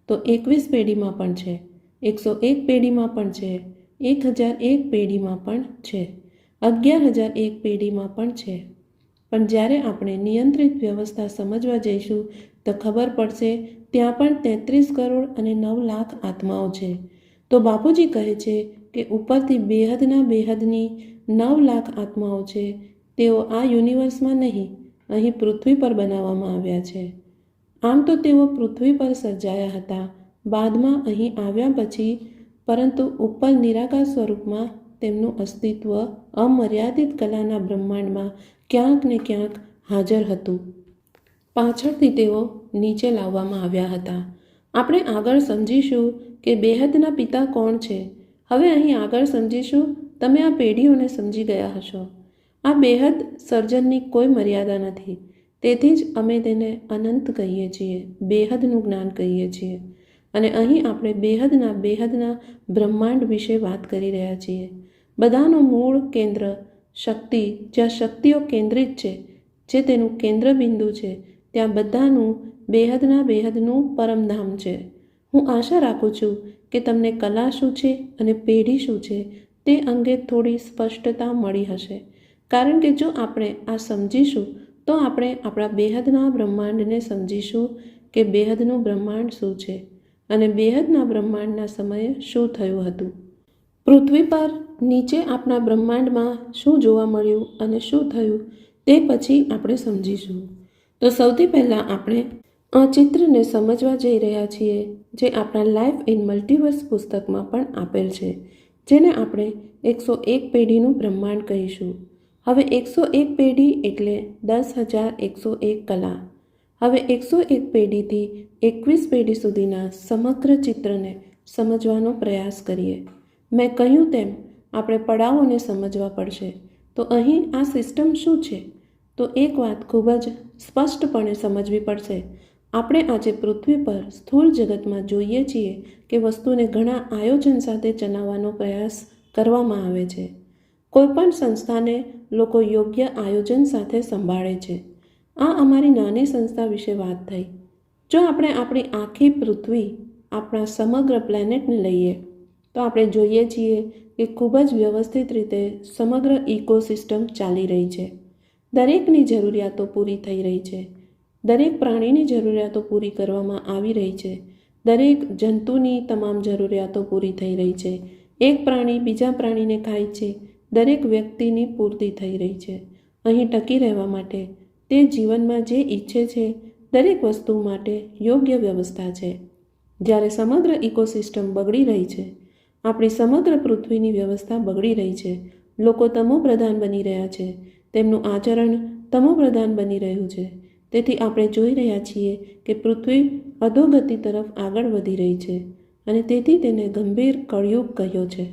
તો 21 પેઢીમાં પણ છે, 101 પેઢીમાં પણ છે, 1001 પેઢીમાં પણ છે, 11,001 પેઢીમાં પણ છે. પણ જ્યારે આપણે નિયંત્રિત વ્યવસ્થા સમજવા જઈશું તો ખબર પડશે ત્યાં પણ 33 કરોડ અને 9 લાખ આત્માઓ છે. તો બાપુજી કહે છે કે ઉપરથી બેહદના બેહદની 9 લાખ આત્માઓ છે. તેઓ આ યુનિવર્સમાં નહીં, અહીં પૃથ્વી પર બનાવવામાં આવ્યા છે. આમ તો તેઓ પૃથ્વી પર સર્જાયા હતા, બાદમાં અહીં આવ્યા પછી, પરંતુ ઉપર નિરાકાર સ્વરૂપમાં તેમનું અસ્તિત્વ અમર્યાદિત કલાના બ્રહ્માંડમાં ક્યાંક ને ક્યાંક હાજર હતું. પાછળથી તેઓ નીચે લાવવામાં આવ્યા હતા. આપણે આગળ સમજીશું કે બેહદના પિતા કોણ છે. હવે અહીં આગળ સમજીશું. તમે આ પેઢીઓને સમજી ગયા હશો. આ બેહદ સર્જનની કોઈ મર્યાદા નથી. તેથી જ અમે તેને અનંત કહીએ છીએ, બેહદનું જ્ઞાન કહીએ છીએ. અને અહીં આપણે બેહદના બેહદના બ્રહ્માંડ વિશે વાત કરી રહ્યા છીએ. બધાનું મૂળ કેન્દ્ર શક્તિ, જ્યાં શક્તિઓ કેન્દ્રિત છે, જે તેનું કેન્દ્ર બિંદુ છે, ત્યાં બધાનું બેહદના બેહદનું પરમધામ છે. હું આશા રાખું છું કે તમને કલા શું છે અને પેઢી શું છે તે અંગે થોડી સ્પષ્ટતા મળી હશે. કારણ કે જો આપણે આ સમજીશું તો આપણે આપણા બેહદના બ્રહ્માંડને સમજીશું કે બેહદનું બ્રહ્માંડ શું છે અને બેહદના બ્રહ્માંડના સમયે શું થયું હતું. પૃથ્વી પર નીચે આપણા બ્રહ્માંડમાં શું જોવા મળ્યું અને શું થયું તે પછી આપણે સમજીશું. તો સૌથી પહેલાં આપણે આ ચિત્રને સમજવા જઈ રહ્યા છીએ, જે આપણા લાઈફ ઇન મલ્ટીવર્સ પુસ્તકમાં પણ આપેલ છે, જેને આપણે 101 પેઢીનું બ્રહ્માંડ કહીશું. હવે 101 પેઢી એટલે 10,101 કલા. હવે 101 પેઢીથી 21 પેઢી સુધીના સમગ્ર ચિત્રને સમજવાનો પ્રયાસ કરીએ. મેં કહ્યું તેમ આપણે પડાવોને સમજવા પડશે. તો અહીં આ સિસ્ટમ શું છે? તો એક વાત ખૂબ જ સ્પષ્ટપણે સમજવી પડશે. આપણે આજે પૃથ્વી પર સ્થૂળ જગતમાં જોઈએ છીએ કે વસ્તુને ઘણા આયોજન સાથે ચલાવવાનો પ્રયાસ કરવામાં આવે છે. કોઈપણ સંસ્થાને લોકો યોગ્ય આયોજન સાથે સંભાળે છે. આ અમારી નાની સંસ્થા વિશે વાત થઈ. જો આપણે આપણી આખી પૃથ્વી, આપણા સમગ્ર પ્લેનેટને લઈએ તો આપણે જોઈએ છીએ કે ખૂબ જ વ્યવસ્થિત રીતે સમગ્ર ઇકોસિસ્ટમ ચાલી રહી છે. દરેકની જરૂરિયાતો પૂરી થઈ રહી છે. દરેક પ્રાણીની જરૂરિયાતો પૂરી કરવામાં આવી રહી છે. દરેક જંતુની તમામ જરૂરિયાતો પૂરી થઈ રહી છે. એક પ્રાણી બીજા પ્રાણીને ખાય છે. દરેક વ્યક્તિની પૂર્તિ થઈ રહી છે. અહીં ટકી રહેવા માટે, તે જીવનમાં જે ઈચ્છે છે, દરેક વસ્તુ માટે યોગ્ય વ્યવસ્થા છે. જ્યારે સમગ્ર ઇકોસિસ્ટમ બગડી રહી છે, આપણી સમગ્ર પૃથ્વીની વ્યવસ્થા બગડી રહી છે, લોકો તમોપ્રધાન બની રહ્યા છે, તેમનું આચરણ તમોપ્રધાન બની રહ્યું છે. તેથી આપણે જોઈ રહ્યા છીએ કે પૃથ્વી અધોગતિ તરફ આગળ વધી રહી છે અને તેથી તેને ગંભીર કળયુગ કહ્યો છે.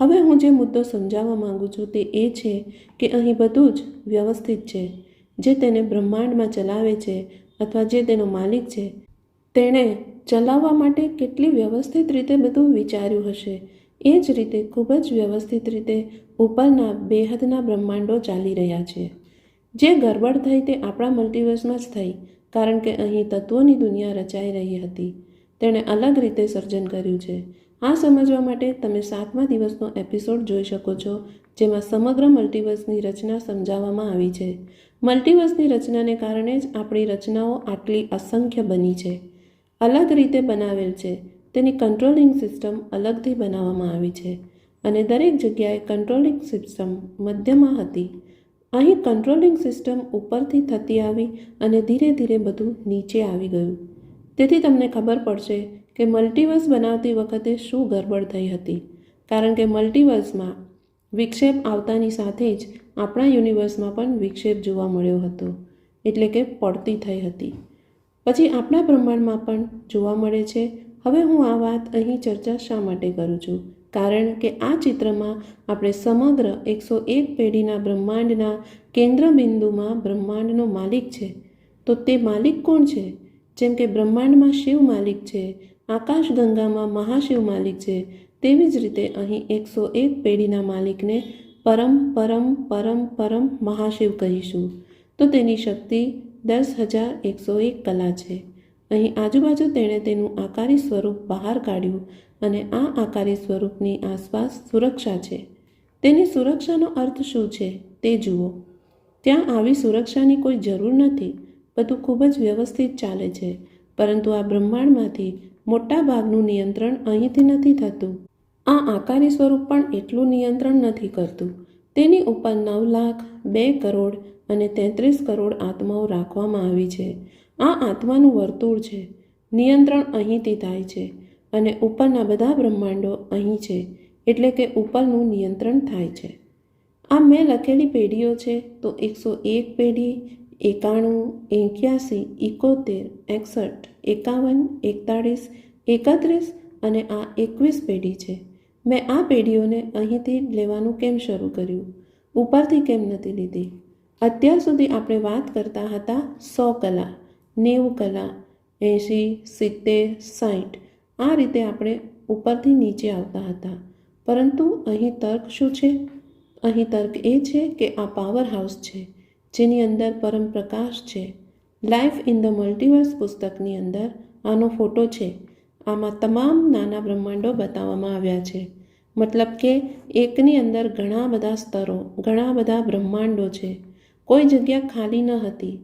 હવે હું જે મુદ્દો સમજાવવા માંગુ છું તે એ છે કે અહીં બધું જ વ્યવસ્થિત છે. જે તેને બ્રહ્માંડમાં ચલાવે છે અથવા જે તેનો માલિક છે તેણે ચલાવવા માટે કેટલી વ્યવસ્થિત રીતે બધું વિચાર્યું હશે. એ જ રીતે ખૂબ જ વ્યવસ્થિત રીતે ઉપરના બેહદના બ્રહ્માંડો ચાલી રહ્યા છે. જે ગરબડ થઈ તે આપણા મલ્ટિવર્સમાં જ થઈ, કારણ કે અહીં તત્વોની દુનિયા રચાઈ રહી હતી. તેણે અલગ રીતે સર્જન કર્યું છે. આ સમજવા માટે તમે 7મા દિવસનો એપિસોડ જોઈ શકો છો, જેમાં સમગ્ર મલ્ટિવર્સની રચના સમજાવવામાં આવી છે. મલ્ટિવર્સની રચનાને કારણે જ આપણી રચનાઓ આટલી અસંખ્ય બની છે. અલગ રીતે બનાવેલ છે. તેની કંટ્રોલિંગ સિસ્ટમ અલગથી બનાવવામાં આવી છે અને દરેક જગ્યાએ કંટ્રોલિંગ સિસ્ટમ મધ્યમાં હતી. અહીં કંટ્રોલિંગ સિસ્ટમ ઉપરથી થતી આવી અને ધીરે ધીરે બધું નીચે આવી ગયું. તેથી તમને ખબર પડશે કે મલ્ટિવર્સ બનાવતી વખતે શું ગરબડ થઈ હતી, કારણ કે મલ્ટિવર્સમાં વિક્ષેપ આવતાની સાથે જ આપણા યુનિવર્સમાં પણ વિક્ષેપ જોવા મળ્યો હતો, એટલે કે પડતી થઈ હતી. પછી આપણા બ્રહ્માંડમાં પણ જોવા મળે છે. હવે હું આ વાત અહીં ચર્ચા શા માટે કરું છું? કારણ કે આ ચિત્રમાં આપણે સમગ્ર 101 પેઢીના બ્રહ્માંડના કેન્દ્રબિંદુમાં બ્રહ્માંડનો માલિક છે. તો તે માલિક કોણ છે? જેમ કે બ્રહ્માંડમાં શિવ માલિક છે, આકાશગંગામાં મહાશિવ માલિક છે, તેવી જ રીતે અહીં 101 પેઢીના માલિકને પરમ પરમ પરમ પરમ મહાશિવ કહીશું. તો તેની શક્તિ 10,101 કલા છે. અહીં આજુબાજુ તેણે તેનું આકારી સ્વરૂપ બહાર કાઢ્યું અને આ આકારી સ્વરૂપની આસપાસ સુરક્ષા છે. તેની સુરક્ષાનો અર્થ શું છે તે જુઓ. ત્યાં આવી સુરક્ષાની કોઈ જરૂર નથી. બધું ખૂબ જ વ્યવસ્થિત ચાલે છે. પરંતુ આ બ્રહ્માંડમાંથી મોટા ભાગનું નિયંત્રણ અહીંથી નથી થતું. આ આકારી સ્વરૂપ પણ એટલું નિયંત્રણ નથી કરતું. તેની ઉપર 9 લાખ, 2 કરોડ અને 33 કરોડ આત્માઓ રાખવામાં આવી છે. આ આત્માનું વર્તુળ છે. નિયંત્રણ અહીંથી થાય છે અને ઉપરના બધા બ્રહ્માંડો અહીં છે, એટલે કે ઉપરનું નિયંત્રણ થાય છે. આ મેં લખેલી પેઢીઓ છે. તો 101 પેઢી, 91, 81, 71, 61, 51, 41 અને આ 21 પેઢી છે. મેં આ પેઢીઓને અહીંથી લેવાનું કેમ શરૂ કર્યું? ઉપરથી કેમ નથી લીધી? અત્યાર સુધી આપણે વાત કરતા હતા 100 કલા, 90 કલા, 80, 70, 60. આ રીતે આપણે ઉપરથી નીચે આવતા હતા. પરંતુ અહીં તર્ક શું છે? અહીં તર્ક એ છે કે આ પાવર હાઉસ છે, જેની અંદર પરમ પ્રકાશ છે. લાઈફ ઇન ધ મલ્ટિવર્સ પુસ્તકની અંદર આનો ફોટો છે. આમાં તમામ નાના બ્રહ્માંડો બતાવવામાં આવ્યા છે. મતલબ કે એકની અંદર ઘણા બધા સ્તરો, ઘણા બધા બ્રહ્માંડો છે. કોઈ જગ્યા ખાલી ન હતી.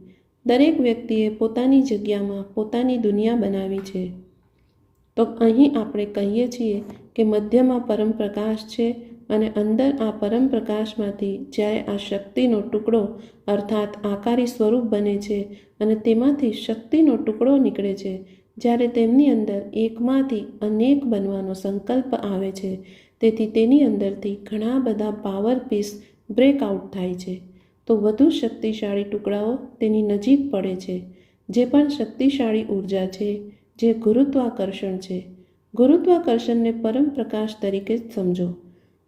દરેક વ્યક્તિએ પોતાની જગ્યામાં પોતાની દુનિયા બનાવી છે. તો અહીં આપણે કહીએ છીએ કે મધ્યમાં પરમ પ્રકાશ છે અને અંદર આ પરમ પ્રકાશમાંથી જ્યારે આ શક્તિનો ટુકડો અર્થાત આકારી સ્વરૂપ બને છે અને તેમાંથી શક્તિનો ટુકડો નીકળે છે, જ્યારે તેમની અંદર એકમાંથી અનેક બનવાનો સંકલ્પ આવે છે, તેથી તેની અંદરથી ઘણા બધા પાવર પીસ બ્રેકઆઉટ થાય છે. તો વધુ શક્તિશાળી ટુકડાઓ તેની નજીક પડે છે. જે પણ શક્તિશાળી ઉર્જા છે, જે ગુરુત્વાકર્ષણ છે, ગુરુત્વાકર્ષણને પરમ પ્રકાશ તરીકે જ સમજો.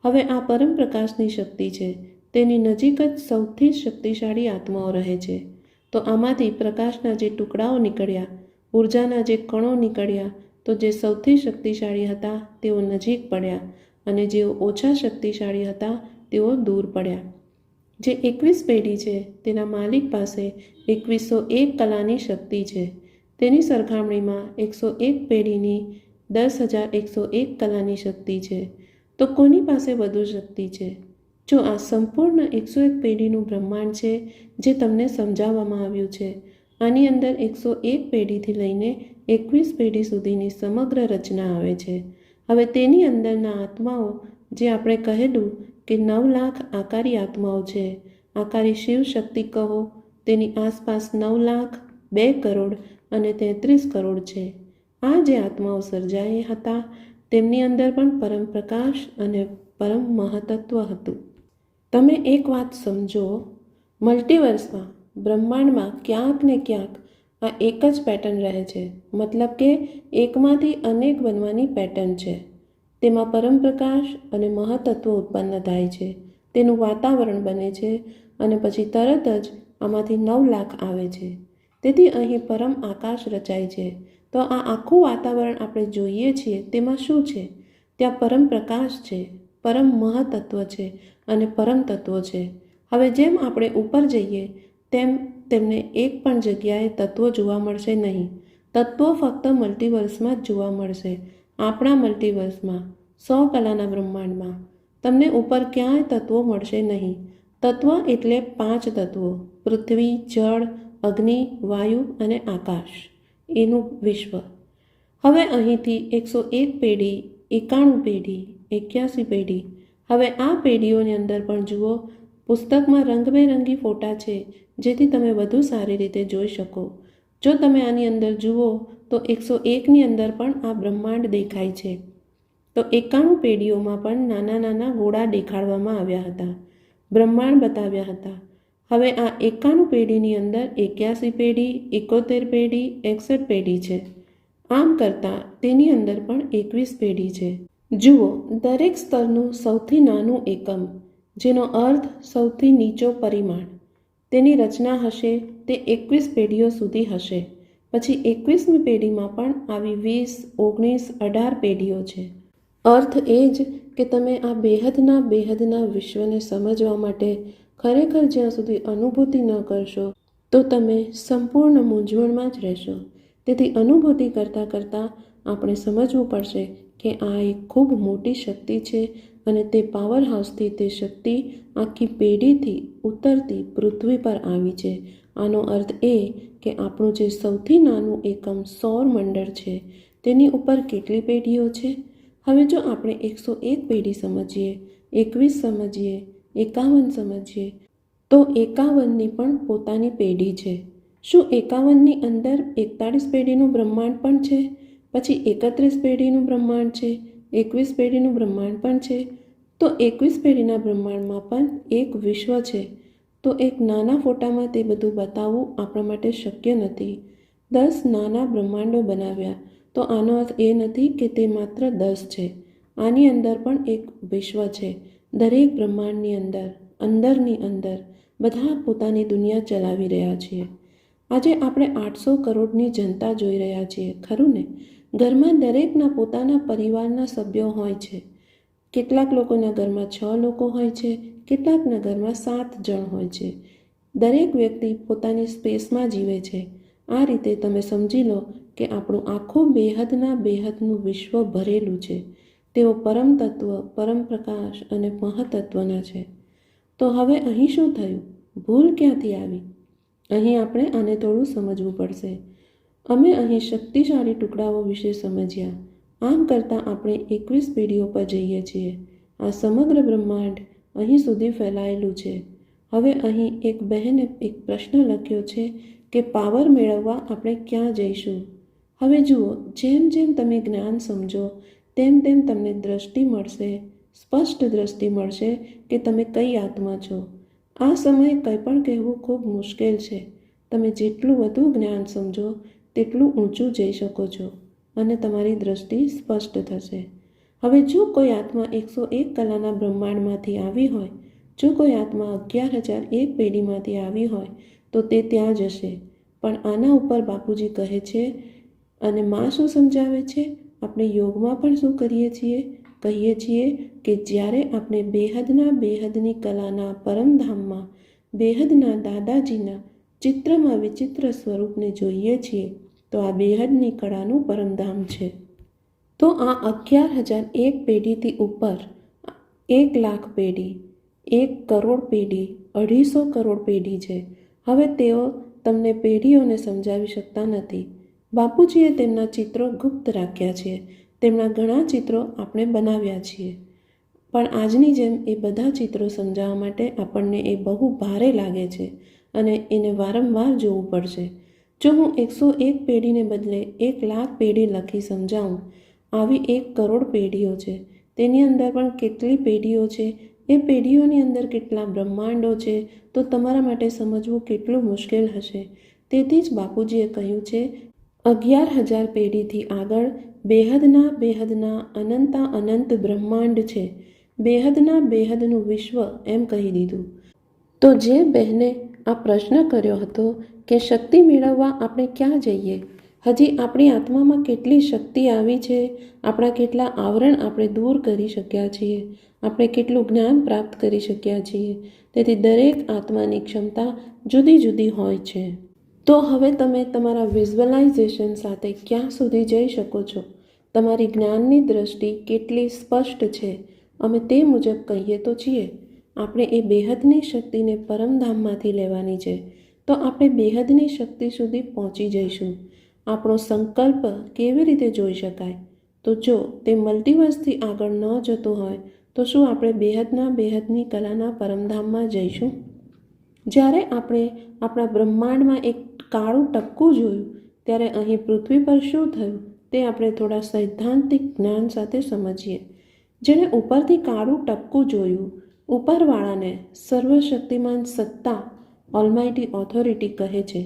હવે આ પરમ પ્રકાશની શક્તિ છે. તેની નજીક જ સૌથી શક્તિશાળી આત્માઓ રહે છે. તો આમાંથી પ્રકાશના જે ટુકડાઓ નીકળ્યા, ઉર્જાના જે કણો નીકળ્યા, તો જે સૌથી શક્તિશાળી હતા તેઓ નજીક પડ્યા અને જેઓ ઓછા શક્તિશાળી હતા તેઓ દૂર પડ્યા. જે 21 પેઢી છે તેના માલિક પાસે 2101 કલાની શક્તિ છે. તેની સરખામણીમાં 101 પેઢીની 10,101 કલાની શક્તિ છે. તો કોની પાસે વધુ શક્તિ છે? જો આ સંપૂર્ણ 101 પેઢીનું બ્રહ્માંડ છે જે તમને સમજાવવામાં આવ્યું છે. આની અંદર 101 પેઢીથી લઈને 21 પેઢી સુધીની સમગ્ર રચના આવે છે. હવે તેની અંદરના આત્માઓ, જે આપણે કહેલું કે 9 લાખ આકારી આત્માઓ છે, આકારી શિવ શક્તિ કહો, તેની આસપાસ 9 લાખ, 2 કરોડ અને 33 કરોડ છે. આ જે આત્માઓ સર્જાયા હતા તેમની અંદર પણ પરમ પ્રકાશ અને પરમ મહતત્વ હતું. તમે એક વાત સમજો, મલ્ટિવર્સમાં બ્રહ્માંડમાં ક્યાંક ને ક્યાંક આ એક જ પેટર્ન રહે છે. મતલબ કે એકમાંથી અનેક બનવાની પેટર્ન છે. તેમાં પરમપ્રકાશ અને મહાતત્વ ઉત્પન્ન થાય છે, તેનું વાતાવરણ બને છે અને પછી તરત જ આમાંથી 9 લાખ આવે છે. તેથી અહીં પરમ આકાશ રચાય છે. તો આ આખું વાતાવરણ આપણે જોઈએ છીએ તેમાં શું છે? ત્યાં પરમ પ્રકાશ છે, પરમ મહાતત્વ છે અને પરમ તત્વો છે. હવે જેમ આપણે ઉપર જઈએ તેમ તેમને એક પણ જગ્યાએ તત્વો જોવા મળશે નહીં. તત્વો ફક્ત મલ્ટિવર્સમાં જ જોવા મળશે. આપણા મલ્ટિવર્સમાં 100 કલાના બ્રહ્માંડમાં તમને ઉપર ક્યાંય તત્વો મળશે નહીં. તત્વ એટલે 5 તત્વો: પૃથ્વી, જળ, અગ્નિ, વાયુ અને આકાશ, એનું વિશ્વ. હવે અહીંથી 101 પેઢી, 91 પેઢી, 81 પેઢી. હવે આ પેઢીઓની અંદર પણ જુઓ, પુસ્તકમાં રંગબેરંગી ફોટા છે જેથી તમે વધુ સારી રીતે જોઈ શકો. જો તમે આની અંદર જુઓ તો 101ની અંદર પણ આ બ્રહ્માંડ દેખાય છે. તો 91 પેઢીઓમાં પણ નાના નાના ગોળા દેખાડવામાં આવ્યા હતા, બ્રહ્માંડ બતાવ્યા હતા. હવે આ 91 પેઢીની અંદર 81 પેઢી, 71 પેઢી, 61 પેઢી છે. આમ કરતાં તેની અંદર પણ 21 પેઢી છે. જુઓ, દરેક સ્તરનું સૌથી નાનું એકમ, જેનો અર્થ સૌથી નીચો પરિમાણ, તેની રચના હશે તે 21 પેઢીઓ સુધી હશે. પછી 21મી પેઢીમાં પણ આવી 20, 19, 18 પેઢીઓ છે. અર્થ એ જ કે તમે આ બેહદના વિશ્વને સમજવા માટે ખરેખર જ્યાં સુધી અનુભૂતિ ન કરશો તો તમે સંપૂર્ણ મૂંઝવણમાં જ રહેશો. તેથી અનુભૂતિ કરતાં કરતાં આપણે સમજવું પડશે કે આ એક ખૂબ મોટી શક્તિ છે અને તે પાવર હાઉસથી તે શક્તિ આખી પેઢીથી ઉતરતી પૃથ્વી પર આવી છે. આનો અર્થ એ કે આપણું જે સૌથી નાનું એકમ સૌર મંડળ છે તેની ઉપર કેટલી પેઢીઓ છે? હવે જો આપણે 101 પેઢી સમજીએ, 21 સમજીએ, 51 સમજીએ, તો 51ની પણ પોતાની પેઢી છે. શું 51ની અંદર 41 પેઢીનું બ્રહ્માંડ પણ છે? પછી 31 પેઢીનું બ્રહ્માંડ છે, 21 પેઢીનું બ્રહ્માંડ પણ છે. તો 21 પેઢીના બ્રહ્માંડમાં પણ એક વિશ્વ છે. તો એક નાના ફોટામાં તે બધું બતાવવું આપણા માટે શક્ય નથી. 10 નાના બ્રહ્માંડો બનાવ્યા, તો આનો અર્થ એ નથી કે તે માત્ર 10 છે. આની અંદર પણ એક વિશ્વ છે. દરેક બ્રહ્માંડની અંદરની અંદર બધા પોતાની દુનિયા ચલાવી રહ્યા છીએ. આજે આપણે 800 કરોડની જનતા જોઈ રહ્યા છીએ, ખરું ને? ઘરમાં દરેકના પોતાના પરિવારના સભ્યો હોય છે. કેટલાક લોકોના ઘરમાં 6 લોકો હોય છે, કેટલાકના ઘરમાં 7 જણ હોય છે. દરેક વ્યક્તિ પોતાની સ્પેસમાં જીવે છે. આ રીતે તમે સમજી લો કે આપણું આખું બેહદનું વિશ્વ ભરેલું છે. તેઓ પરમ તત્વ, પરમ પ્રકાશ અને મહાતત્વના છે. તો હવે અહીં શું થયું? ભૂલ ક્યાંથી આવી? અહીં આપણે આને થોડું સમજવું પડશે. અમે અહીં શક્તિશાળી ટુકડાઓ વિશે સમજ્યા. આમ કરતાં આપણે 21 પેઢીઓ પર જઈએ છીએ. આ સમગ્ર બ્રહ્માંડ અહીં સુધી ફેલાયેલું છે. હવે અહીં એક બહેને એક પ્રશ્ન લખ્યો છે કે પાવર મેળવવા આપણે ક્યાં જઈશું? હવે જુઓ, જેમ જેમ તમે જ્ઞાન સમજો તેમ તેમ તમને દ્રષ્ટિ મળશે, સ્પષ્ટ દ્રષ્ટિ મળશે કે તમે કઈ આત્મા છો. આ સમયે કંઈ પણ કહેવું ખૂબ મુશ્કેલ છે. તમે જેટલું વધુ જ્ઞાન સમજો તેટલું ઊંચું જઈ શકો છો અને તમારી દ્રષ્ટિ સ્પષ્ટ થશે. હવે જો કોઈ આત્મા 101 કલાના બ્રહ્માંડમાંથી આવી હોય, જો કોઈ આત્મા 11,001 પેઢીમાંથી આવી હોય તો તે ત્યાં જશે. પણ આના ઉપર બાપુજી કહે છે અને માં શું સમજાવે છે? આપણે યોગમાં પણ શું કરીએ છીએ? કહીએ છીએ કે જ્યારે આપણે બેહદની કલાના પરમધામમાં બેહદના દાદાજીના ચિત્રમાં વિચિત્ર સ્વરૂપને જોઈએ છીએ તો આ બેહદની કળાનું પરમધામ છે. તો આ 11,001 પેઢીથી ઉપર 1 લાખ પેઢી, 1 કરોડ પેઢી, 250 કરોડ પેઢી છે. હવે તેઓ તમને પેઢીઓને સમજાવી શકતા નથી. બાપુજીએ તેમના ચિત્રો ગુપ્ત રાખ્યા છે. તેમના ઘણા ચિત્રો આપણે બનાવ્યા છીએ, પણ આજની જેમ એ બધા ચિત્રો સમજાવવા માટે આપણને એ બહુ ભારે લાગે છે અને એને વારંવાર જોવું પડશે. જો હું 101 પેઢીને બદલે 1 લાખ પેઢી લખી સમજાવું, આવી 1 કરોડ પેઢીઓ છે, તેની અંદર પણ કેટલી પેઢીઓ છે, એ પેઢીઓની અંદર કેટલા બ્રહ્માંડો છે, તો તમારા માટે સમજવું કેટલું મુશ્કેલ હશે. તેથી જ બાપુજીએ કહ્યું છે 11,000 પેઢીથી આગળ બેહદના અનંતા અનંત બ્રહ્માંડ છે, બેહદનું વિશ્વ એમ કહી દીધું. તો જે બહેને આ પ્રશ્ન કર્યો હતો કે શક્તિ મેળવવા આપણે ક્યાં જઈએ, હજી આપણી આત્મામાં કેટલી શક્તિ આવી છે, આપણા કેટલા આવરણ આપણે દૂર કરી શક્યા છીએ, આપણે કેટલું જ્ઞાન પ્રાપ્ત કરી શક્યા છીએ. તેથી દરેક આત્માની ક્ષમતા જુદી જુદી હોય છે. તો હવે તમે તમારા વિઝ્યુઅલાઇઝેશન સાથે ક્યાં સુધી જઈ શકો છો, તમારી જ્ઞાનની દ્રષ્ટિ કેટલી સ્પષ્ટ છે, અમે તે મુજબ કહીએ તો છીએ. આપણે એ બેહદની શક્તિને પરમધામમાંથી લેવાની છે, તો આપણે બેહદની શક્તિ સુધી પહોંચી જઈશું. આપણો સંકલ્પ કેવી રીતે જોઈ શકાય? તો જો તે મલ્ટીવર્સથી આગળ ન જતો હોય તો શું આપણે બેહદની કલાના પરમધામમાં જઈશું? જ્યારે આપણે આપણા બ્રહ્માંડમાં એક કાળું ટપકું જોયું ત્યારે અહીં પૃથ્વી પર શું થયું તે આપણે થોડા સૈદ્ધાંતિક જ્ઞાન સાથે સમજીએ. જેણે ઉપરથી કાળું ટપકું જોયું, ઉપરવાળાને સર્વશક્તિમાન સત્તા ઓલમાઇટી ઓથોરિટી કહે છે.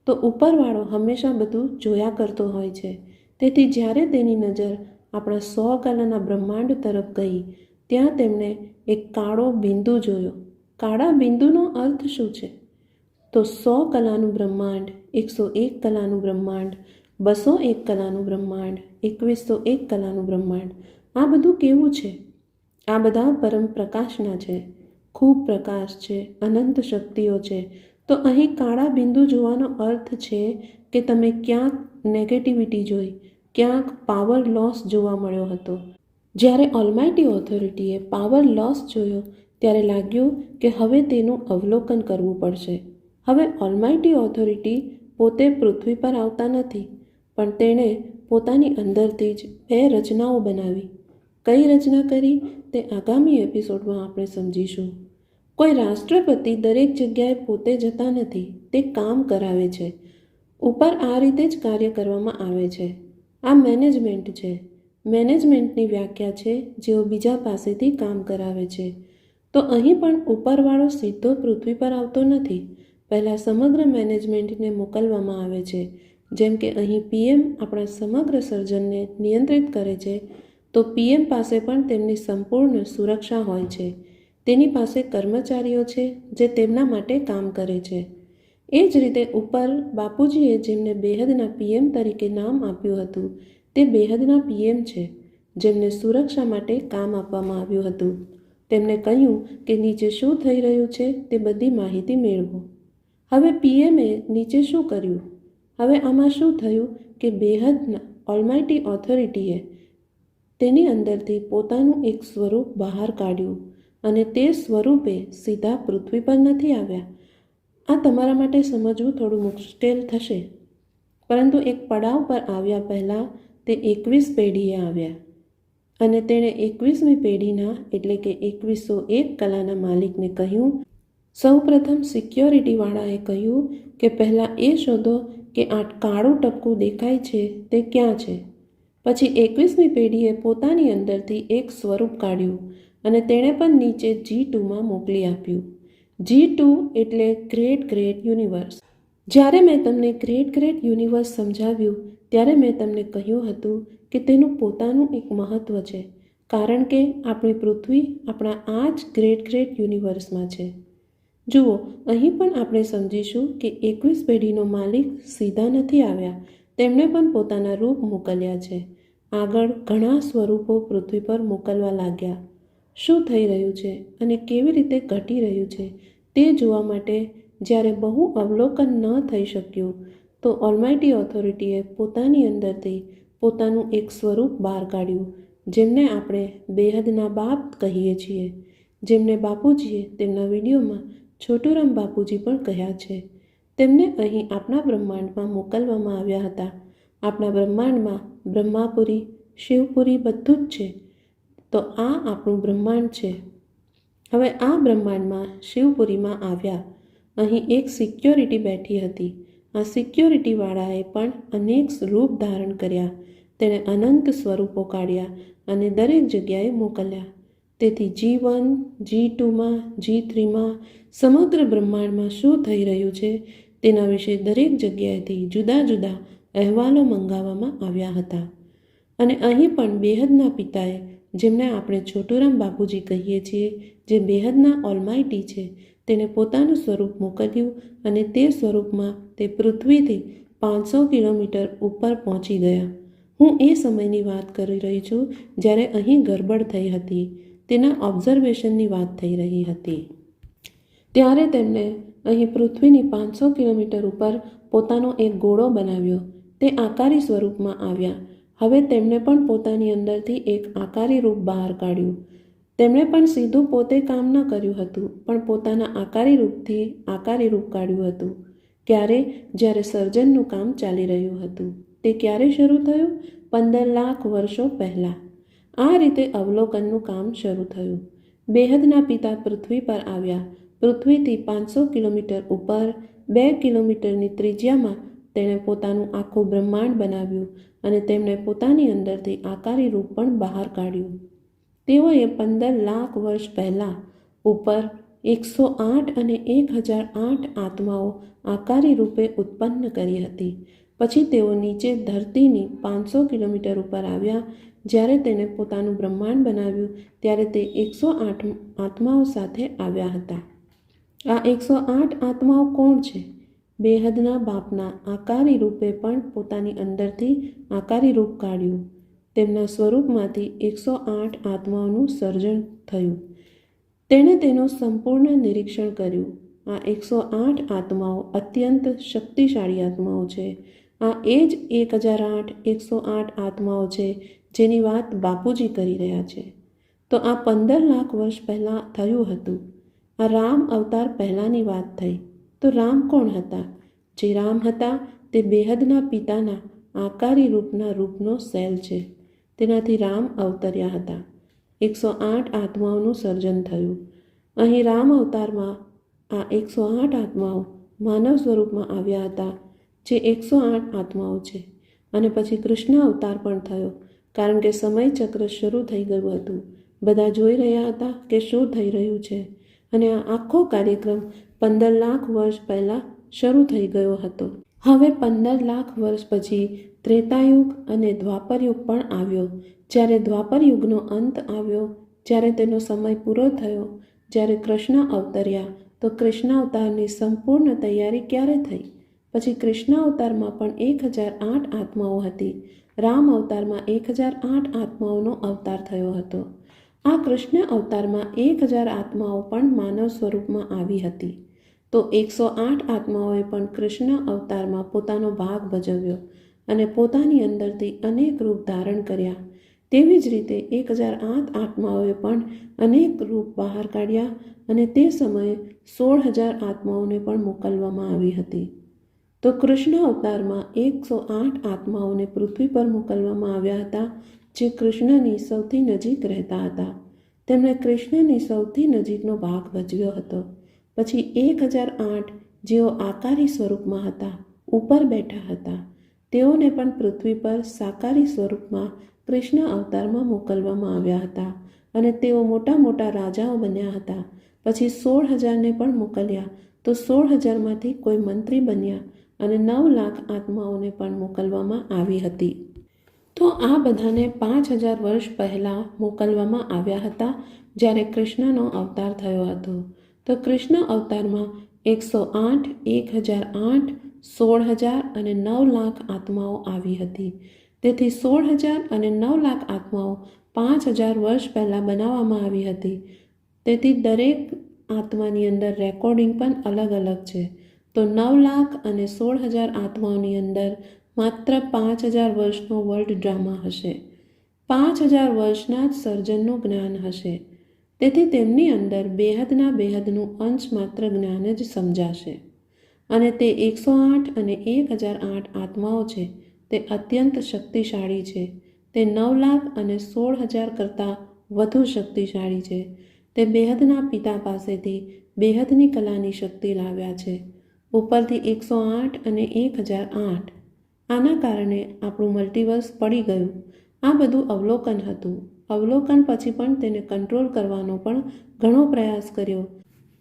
તો ઉપરવાળો હંમેશા બધું જોયા કરતો હોય છે. તેથી જ્યારે તેની નજર આપણા 100 કલાના બ્રહ્માંડ તરફ ગઈ ત્યાં તેમણે એક કાળો બિંદુ જોયો. કાળા બિંદુનો અર્થ શું છે? તો 100 કલાનું બ્રહ્માંડ, 101 કલાનું બ્રહ્માંડ, 201 કલાનું બ્રહ્માંડ, 2101 કલાનું બ્રહ્માંડ, આ બધું કેવું છે? આ બધા પરમ પ્રકાશના છે, ખૂબ પ્રકાશ છે, અનંત શક્તિઓ છે. તો અહીં કાળા બિંદુ જોવાનો અર્થ છે કે તમે ક્યાંક નેગેટિવિટી જોઈ, ક્યાંક પાવર લોસ જોવા મળ્યો હતો. જ્યારે ઓલમાઇટી ઓથોરિટીએ પાવર લોસ જોયો ત્યારે લાગ્યું કે હવે તેનું અવલોકન કરવું પડશે. હવે ઓલમાઇટી ઓથોરિટી પોતે પૃથ્વી પર આવતા નથી, પણ તેણે પોતાની અંદરથી જ 2 રચનાઓ બનાવી. કઈ રચના કરી તે આગામી એપિસોડમાં આપણે સમજીશું. કોઈ રાષ્ટ્રપતિ દરેક જગ્યાએ પોતે જતા નથી, તે કામ કરાવે છે. ઉપર આ રીતે જ કાર્ય કરવામાં આવે છે. આ મેનેજમેન્ટ છે. મેનેજમેન્ટની વ્યાખ્યા છે જેઓ બીજા પાસેથી કામ કરાવે છે. તો અહીં પણ ઉપરવાળો સીધો પૃથ્વી પર આવતો નથી. પહેલાં સમગ્ર મેનેજમેન્ટને મોકલવામાં આવે છે. જેમ કે અહીં PM આપણા સમગ્ર સર્જનને નિયંત્રિત કરે છે, તો PM પાસે પણ તેમની સંપૂર્ણ સુરક્ષા હોય છે. તેની પાસે કર્મચારીઓ છે જે તેમના માટે કામ કરે છે. એ જ રીતે ઉપર બાપુજીએ જેમને બેહદના PM તરીકે નામ આપ્યું હતું તે બેહદના PM છે, જેમને સુરક્ષા માટે કામ આપવામાં આવ્યું હતું. તેમણે કહ્યું કે નીચે શું થઈ રહ્યું છે તે બધી માહિતી મેળવો. હવે PMએ નીચે શું કર્યું? હવે આમાં શું થયું કે બેહદના ઓલમાઇટી ઓથોરિટીએ તેની અંદરથી પોતાનું એક સ્વરૂપ બહાર કાઢ્યું અને તે સ્વરૂપે સીધા પૃથ્વી પર નથી આવ્યા. આ તમારા માટે સમજવું થોડું મુશ્કેલ થશે, પરંતુ એક પડાવ પર આવ્યા પહેલાં તે 21 પેઢીએ આવ્યા અને તેણે 21મી પેઢીના એટલે કે 2101 કલાના માલિકને કહ્યું. સૌપ્રથમ સિક્યોરિટીવાળાએ કહ્યું કે પહેલાં એ શોધો કે આ કાળું ટપકું દેખાય છે તે ક્યાં છે. પછી 21મી પેઢીએ પોતાની અંદરથી એક સ્વરૂપ કાઢ્યું અને તેણે પણ નીચે G2માં મોકલી આપ્યું. G2 એટલે ગ્રેટ યુનિવર્સ. જ્યારે મેં તમને ગ્રેટ યુનિવર્સ સમજાવ્યું ત્યારે મેં તમને કહ્યું હતું કે તેનું પોતાનું એક મહત્ત્વ છે, કારણ કે આપણી પૃથ્વી આપણા આ જ ગ્રેટ યુનિવર્સમાં છે. જુઓ, અહીં પણ આપણે સમજીશું કે 21 પેઢીનો માલિક સીધા નથી આવ્યા, તેમણે પણ પોતાના રૂપ મોકલ્યા છે. આગળ ઘણા સ્વરૂપો પૃથ્વી પર મોકલવા લાગ્યા. શું થઈ રહ્યું છે અને કેવી રીતે ઘટી રહ્યું છે તે જોવા માટે જ્યારે બહુ અવલોકન ન થઈ શક્યું તો ઓલમાઇટી ઓથોરિટીએ પોતાની અંદરથી પોતાનું એક સ્વરૂપ બહાર કાઢ્યું, જેમને આપણે બેહદના બાપ કહીએ છીએ, જેમને બાપુજીએ તેમના વિડીયોમાં છોટુરામ બાપુજી પણ કહ્યા છે. તેમને અહીં આપણા બ્રહ્માંડમાં મોકલવામાં આવ્યા હતા. આપણા બ્રહ્માંડમાં બ્રહ્માપુરી, શિવપુરી બધું જ છે. તો આ આપણું બ્રહ્માંડ છે. હવે આ બ્રહ્માંડમાં શિવપુરીમાં આવ્યા. અહીં એક સિક્યોરિટી બેઠી હતી. આ સિક્યોરિટીવાળાએ પણ અનેક રૂપ ધારણ કર્યા. તેણે અનંત સ્વરૂપો કાઢ્યા અને દરેક જગ્યાએ મોકલ્યા. તેથી G1, G2માં, G3માં સમગ્ર બ્રહ્માંડમાં શું થઈ રહ્યું છે તેના વિશે દરેક જગ્યાએથી જુદા જુદા અહેવાલો મંગાવવામાં આવ્યા હતા. અને અહીં પણ બેહદના પિતાએ, જેમને આપણે છોટુરામ બાપુજી કહીએ છીએ, જે બેહદના ઓલમાઇટી છે, તેને પોતાનું સ્વરૂપ મોકલ્યું અને તે સ્વરૂપમાં તે પૃથ્વીથી 500 કિલોમીટર ઉપર પહોંચી ગયા. હું એ સમયની વાત કરી રહી છું જ્યારે અહીં ગરબડ થઈ હતી, તેના ઓબ્ઝર્વેશનની વાત થઈ રહી હતી. ત્યારે તેમણે અહીં પૃથ્વીની 500 કિલોમીટર ઉપર પોતાનો એક ગોળો બનાવ્યો. તે આકારી સ્વરૂપમાં આવ્યા. હવે તેમણે પણ પોતાની અંદરથી એક આકારી રૂપ બહાર કાઢ્યું. તેમણે પણ સીધું પોતે કામ ન કર્યું હતું, પણ પોતાના આકારી રૂપથી આકારી રૂપ કાઢ્યું હતું. ક્યારે? જ્યારે સર્જનનું કામ ચાલી રહ્યું હતું. તે ક્યારે શરૂ થયું? 15 લાખ વર્ષો પહેલાં. આ રીતે અવલોકનનું કામ શરૂ થયું. બેહદના પિતા પૃથ્વી પર આવ્યા. પૃથ્વીથી 500 કિલોમીટર ઉપર 2 કિલોમીટરની ત્રિજ્યામાં તેણે પોતાનું આખું બ્રહ્માંડ બનાવ્યું અને તેમણે પોતાની અંદરથી આકારી રૂપ પણ બહાર કાઢ્યું. તેઓએ 15 લાખ વર્ષ પહેલાં ઉપર 108 અને 1008 આત્માઓ આકારી રૂપે ઉત્પન્ન કરી હતી. પછી તેઓ નીચે ધરતીની 500 કિલોમીટર ઉપર આવ્યા. જ્યારે તેણે પોતાનું બ્રહ્માંડ બનાવ્યું ત્યારે તે 108 આત્માઓ સાથે આવ્યા હતા. આ 108 આત્માઓ કોણ છે? બેહદના બાપના આકારી રૂપે પણ પોતાની અંદરથી આકારી રૂપ કાઢ્યું. તેમના સ્વરૂપમાંથી 108 આત્માઓનું સર્જન થયું. તેણે તેનું સંપૂર્ણ નિરીક્ષણ કર્યું. આ 108 આત્માઓ અત્યંત શક્તિશાળી આત્માઓ છે. આ એ જ 1008 108 આત્માઓ છે જેની વાત બાપુજી કરી રહ્યા છે. તો આ 15 લાખ વર્ષ પહેલાં થયું હતું. આ રામ અવતાર પહેલાંની વાત થઈ. તો રામ કોણ હતા? જે રામ હતા તે બેહદના પિતાના આકારી રૂપનો સેલ છે. તેનાથી રામ અવતર્યા હતા. 108 આત્માઓનું સર્જન થયું. અહીં રામ અવતારમાં આ 108 આત્માઓ માનવ સ્વરૂપમાં આવ્યા હતા, જે 108 આત્માઓ છે. અને પછી કૃષ્ણ અવતાર પણ થયો, કારણ કે સમય ચક્ર શરૂ થઈ ગયું હતું. બધા જોઈ રહ્યા હતા કે શું થઈ રહ્યું છે. અને આ આખો કાર્યક્રમ 15 લાખ વર્ષ પહેલાં શરૂ થઈ ગયો હતો. હવે 15 લાખ વર્ષ પછી ત્રેતાયુગ અને દ્વાપરયુગ પણ આવ્યો. જ્યારે દ્વાપરયુગનો અંત આવ્યો, જ્યારે તેનો સમય પૂરો થયો, જ્યારે કૃષ્ણ અવતર્યા, તો કૃષ્ણ અવતારની સંપૂર્ણ તૈયારી ક્યારે થઈ? પછી કૃષ્ણ અવતારમાં પણ 1008 આત્માઓ હતી. રામ અવતારમાં 1008 આત્માઓનો અવતાર થયો હતો. આ કૃષ્ણ અવતારમાં 1000 આત્માઓ પણ માનવ સ્વરૂપમાં આવી હતી. તો 108 આત્માઓએ પણ કૃષ્ણ અવતારમાં પોતાનો ભાગ ભજવ્યો અને પોતાની અંદરથી અનેક રૂપ ધારણ કર્યા. તેવી જ રીતે 1008 આત્માઓએ પણ અનેક રૂપ બહાર કાઢ્યા અને તે સમયે 16,000 આત્માઓને પણ મોકલવામાં આવી હતી. તો કૃષ્ણ અવતારમાં 108 આત્માઓને પૃથ્વી પર મોકલવામાં આવ્યા હતા, જે કૃષ્ણની સૌથી નજીક રહેતા હતા. તેમણે કૃષ્ણની સૌથી નજીકનો ભાગ ભજવ્યો હતો. પછી 1008 જેઓ આકારી સ્વરૂપમાં હતા, ઉપર બેઠા હતા, તેઓને પણ પૃથ્વી પર સાકારી સ્વરૂપમાં કૃષ્ણ અવતારમાં મોકલવામાં આવ્યા હતા અને તેઓ મોટા મોટા રાજાઓ બન્યા હતા. પછી 16,000ને પણ મોકલ્યા, તો 16,000માંથી કોઈ મંત્રી બન્યા અને 9 લાખ આત્માઓને પણ મોકલવામાં આવી હતી. તો આ બધાને 5,000 વર્ષ પહેલાં મોકલવામાં આવ્યા હતા, જ્યારે કૃષ્ણનો અવતાર થયો હતો. તો કૃષ્ણ અવતારમાં 108, 1008, 16,000 અને 9 લાખ આત્માઓ આવી હતી. તેથી 16,000 અને 9 લાખ આત્માઓ 5,000 વર્ષ પહેલાં બનાવવામાં આવી હતી. તેથી દરેક આત્માની અંદર રેકોર્ડિંગ પણ અલગ અલગ છે. તો 9 લાખ અને 16,000 આત્માઓની અંદર માત્ર 5,000 વર્ષનો વર્લ્ડ ડ્રામા હશે. 5,000 વર્ષના જ સર્જનનું જ્ઞાન હશે. તેથી તેમની અંદર બેહદનું અંશ માત્ર જ્ઞાન જ સમજાશે. અને તે 108 અને 1008 આત્માઓ છે તે અત્યંત શક્તિશાળી છે. તે 9 લાખ અને 16,000 કરતાં વધુ શક્તિશાળી છે. તે બેહદના પિતા પાસેથી બેહદની કલાની શક્તિ લાવ્યા છે. ઉપરથી 108 અને 1008. આના કારણે આપણું મલ્ટિવર્સ પડી ગયું. આ બધું અવલોકન હતું. અવલોકન પછી પણ તેને કંટ્રોલ કરવાનો પણ ઘણો પ્રયાસ કર્યો.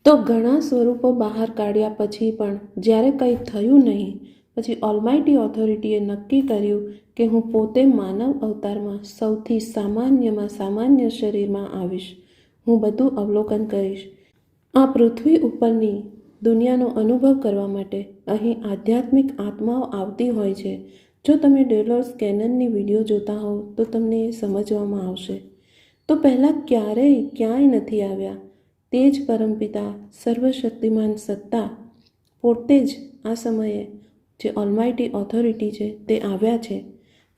તો ઘણા સ્વરૂપો બહાર કાઢ્યા પછી પણ જ્યારે કંઈ થયું નહીં, પછી ઓલમાઇટી ઓથોરિટીએ નક્કી કર્યું કે હું પોતે માનવ અવતારમાં સૌથી સામાન્યમાં સામાન્ય શરીરમાં આવીશ. હું બધું અવલોકન કરીશ. આ પૃથ્વી ઉપરની દુનિયાનો અનુભવ કરવા માટે અહીં આધ્યાત્મિક આત્માઓ આવતી હોય છે. જો તમે ડોલોર્સ કેનનની વિડીયો જોતા હોવ તો તમને એ સમજવામાં આવશે. તો પહેલાં ક્યારેય ક્યાંય નથી આવ્યા. તે જ પરમપિતા સર્વશક્તિમાન સત્તા પોતે જ આ સમયે જે ઓલમાઇટી ઓથોરિટી છે તે આવ્યા છે.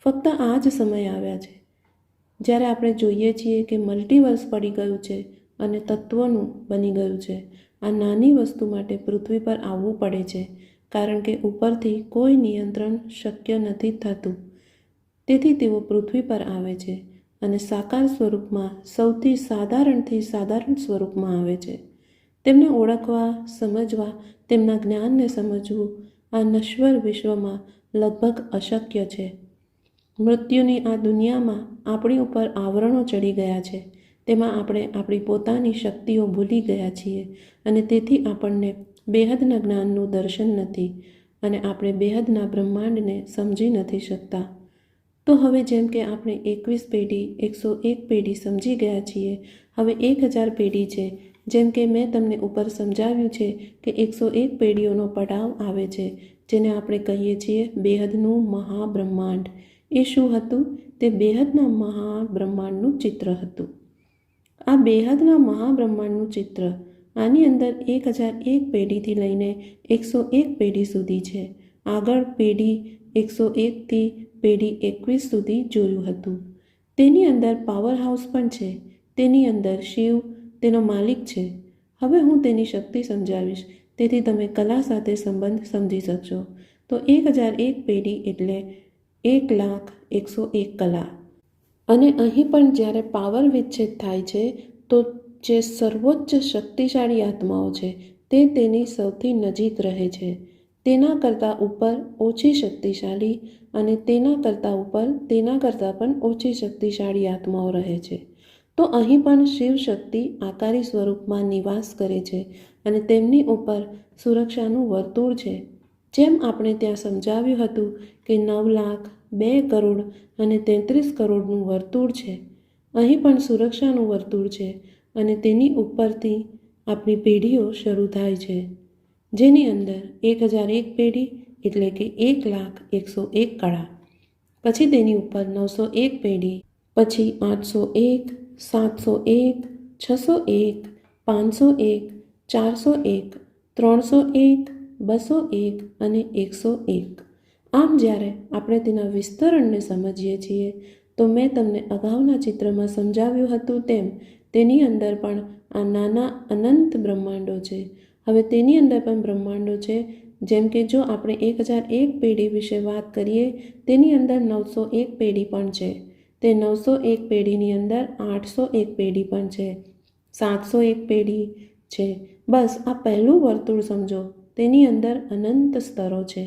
ફક્ત આ જ સમયે આવ્યા છે જ્યારે આપણે જોઈએ છીએ કે મલ્ટીવર્સ પડી ગયું છે અને તત્વોનું બની ગયું છે. આ નાની વસ્તુ માટે પૃથ્વી પર આવવું પડે છે કારણ કે ઉપરથી કોઈ નિયંત્રણ શક્ય નથી થતું. તેથી તેઓ પૃથ્વી પર આવે છે અને સાકાર સ્વરૂપમાં સૌથી સાધારણથી સાધારણ સ્વરૂપમાં આવે છે. તેમને ઓળખવા, સમજવા, તેમના જ્ઞાનને સમજવું આ નશ્વર વિશ્વમાં લગભગ અશક્ય છે. મૃત્યુની આ દુનિયામાં આપણી ઉપર આવરણો ચડી ગયા છે. તેમાં આપણે આપણી પોતાની શક્તિઓ ભૂલી ગયા છીએ અને તેથી આપણને બેહદના જ્ઞાનનું દર્શન નથી અને આપણે બેહદના બ્રહ્માંડને સમજી નથી શકતા. તો હવે જેમ કે આપણે 21 પેઢી 101 પેઢી સમજી ગયા છીએ, હવે 1000 પેઢી છે. જેમ કે મેં તમને ઉપર સમજાવ્યું છે કે 101 પેઢીઓનો પડાવ આવે છે જેને આપણે કહીએ છીએ બેહદનું મહાબ્રહ્માંડ. એ શું હતું? તે બેહદના મહાબ્રહ્માંડનું ચિત્ર હતું. આ બેહદના મહાબ્રહ્માંડનું ચિત્ર આની અંદર 1001 પેઢીથી લઈને 101 પેઢી સુધી છે. આગળ પેઢી 101થી પેઢી 21 સુધી જોયું હતું. તેની અંદર પાવર હાઉસ પણ છે. તેની અંદર શિવ તેનો માલિક છે. હવે હું તેની શક્તિ સમજાવીશ તેથી તમે કલા સાથે સંબંધ સમજી શકશો. તો 1001 પેઢી એટલે 1,01,01 કલા. અને અહીં પણ જ્યારે પાવર વિચ્છેદ થાય છે તો જે સર્વોચ્ચ શક્તિશાળી આત્માઓ છે તે તેની સૌથી નજીક રહે છે. તેના કરતાં ઉપર ઓછી શક્તિશાળી અને તેના કરતાં ઉપર તેના કરતાં પણ ઓછી શક્તિશાળી આત્માઓ રહે છે. તો અહીં પણ શિવ શક્તિ આકારી સ્વરૂપમાં નિવાસ કરે છે અને તેમની ઉપર સુરક્ષાનું વર્તુળ છે. જેમ આપણે ત્યાં સમજાવ્યું હતું કે 9 લાખ 2 કરોડ અને 33 કરોડનું વર્તુળ છે. અહીં પણ સુરક્ષાનું વર્તુળ છે અને તેની ઉપરથી આપણી પેઢીઓ શરૂ થાય છે જેની અંદર 1001 પેઢી એટલે કે 1,01,01 કળા. પછી તેની ઉપર 901 પેઢી, પછી 801, 701, 601, 501, 401, 301, 201 અને 101. આમ જ્યારે આપણે તેના વિસ્તરણને સમજીએ છીએ તો મેં તમને અગાઉના ચિત્રમાં સમજાવ્યું હતું તેમ તેની અંદર પણ આ નાના અનંત બ્રહ્માંડો છે. હવે તેની અંદર પણ બ્રહ્માંડો છે. જેમ કે જો આપણે 1001 પેઢી વિશે વાત કરીએ તેની અંદર 901 પેઢી પણ છે. તે 901 પેઢીની અંદર 801 પેઢી પણ છે, 701 પેઢી છે. બસ આ પહેલું વર્તુળ સમજો. તેની અંદર અનંત સ્તરો છે,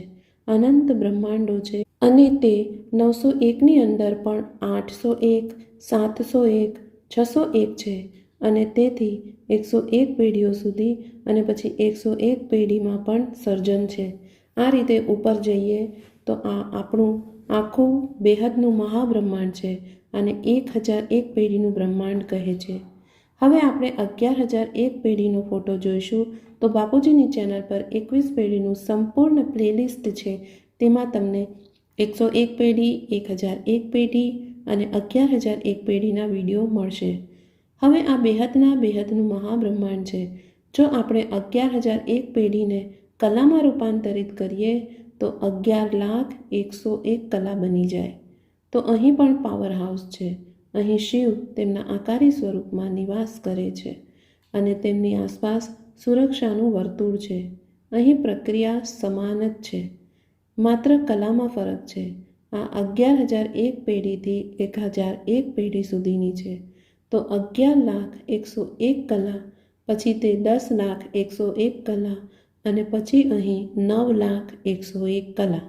અનંત બ્રહ્માંડો છે અને તે 901ની અંદર પણ 801, 701, 601 છે અને તેથી 101 પેઢીઓ સુધી અને પછી 101 પેઢીમાં પણ સર્જન છે. આ રીતે ઉપર જઈએ તો આ આપણું આખું બેહદનું મહાબ્રહ્માંડ છે અને 1001 પેઢીનું બ્રહ્માંડ કહે છે. હવે આપણે 11,001 પેઢીનો ફોટો જોઈશું. તો બાપુજીની ચેનલ પર 21 પેઢીનું સંપૂર્ણ પ્લેલિસ્ટ છે. તેમાં તમને 101 પેઢી, 1001 પેઢી અને 11,001 પેઢીના વિડીયો મળશે. હવે આ બેહદનું મહાબ્રહ્માંડ છે. જો આપણે 11,001 પેઢીને કલામાં રૂપાંતરિત કરીએ તો 11,01,01 કલા બની જાય. તો અહીં પણ પાવર હાઉસ છે. અહીં શિવ તેમના આકારી સ્વરૂપમાં નિવાસ કરે છે અને તેમની આસપાસ સુરક્ષાનું વર્તુળ છે. અહીં પ્રક્રિયા સમાન જ છે, માત્ર કલામાં ફરક છે. આ 11,001 પેઢીથી 1,001 પેઢી સુધીની છે. તો 11,01,01 કલા, પછી તે 10,01,01 કલા અને પછી અહીં 9,01,01 કલા.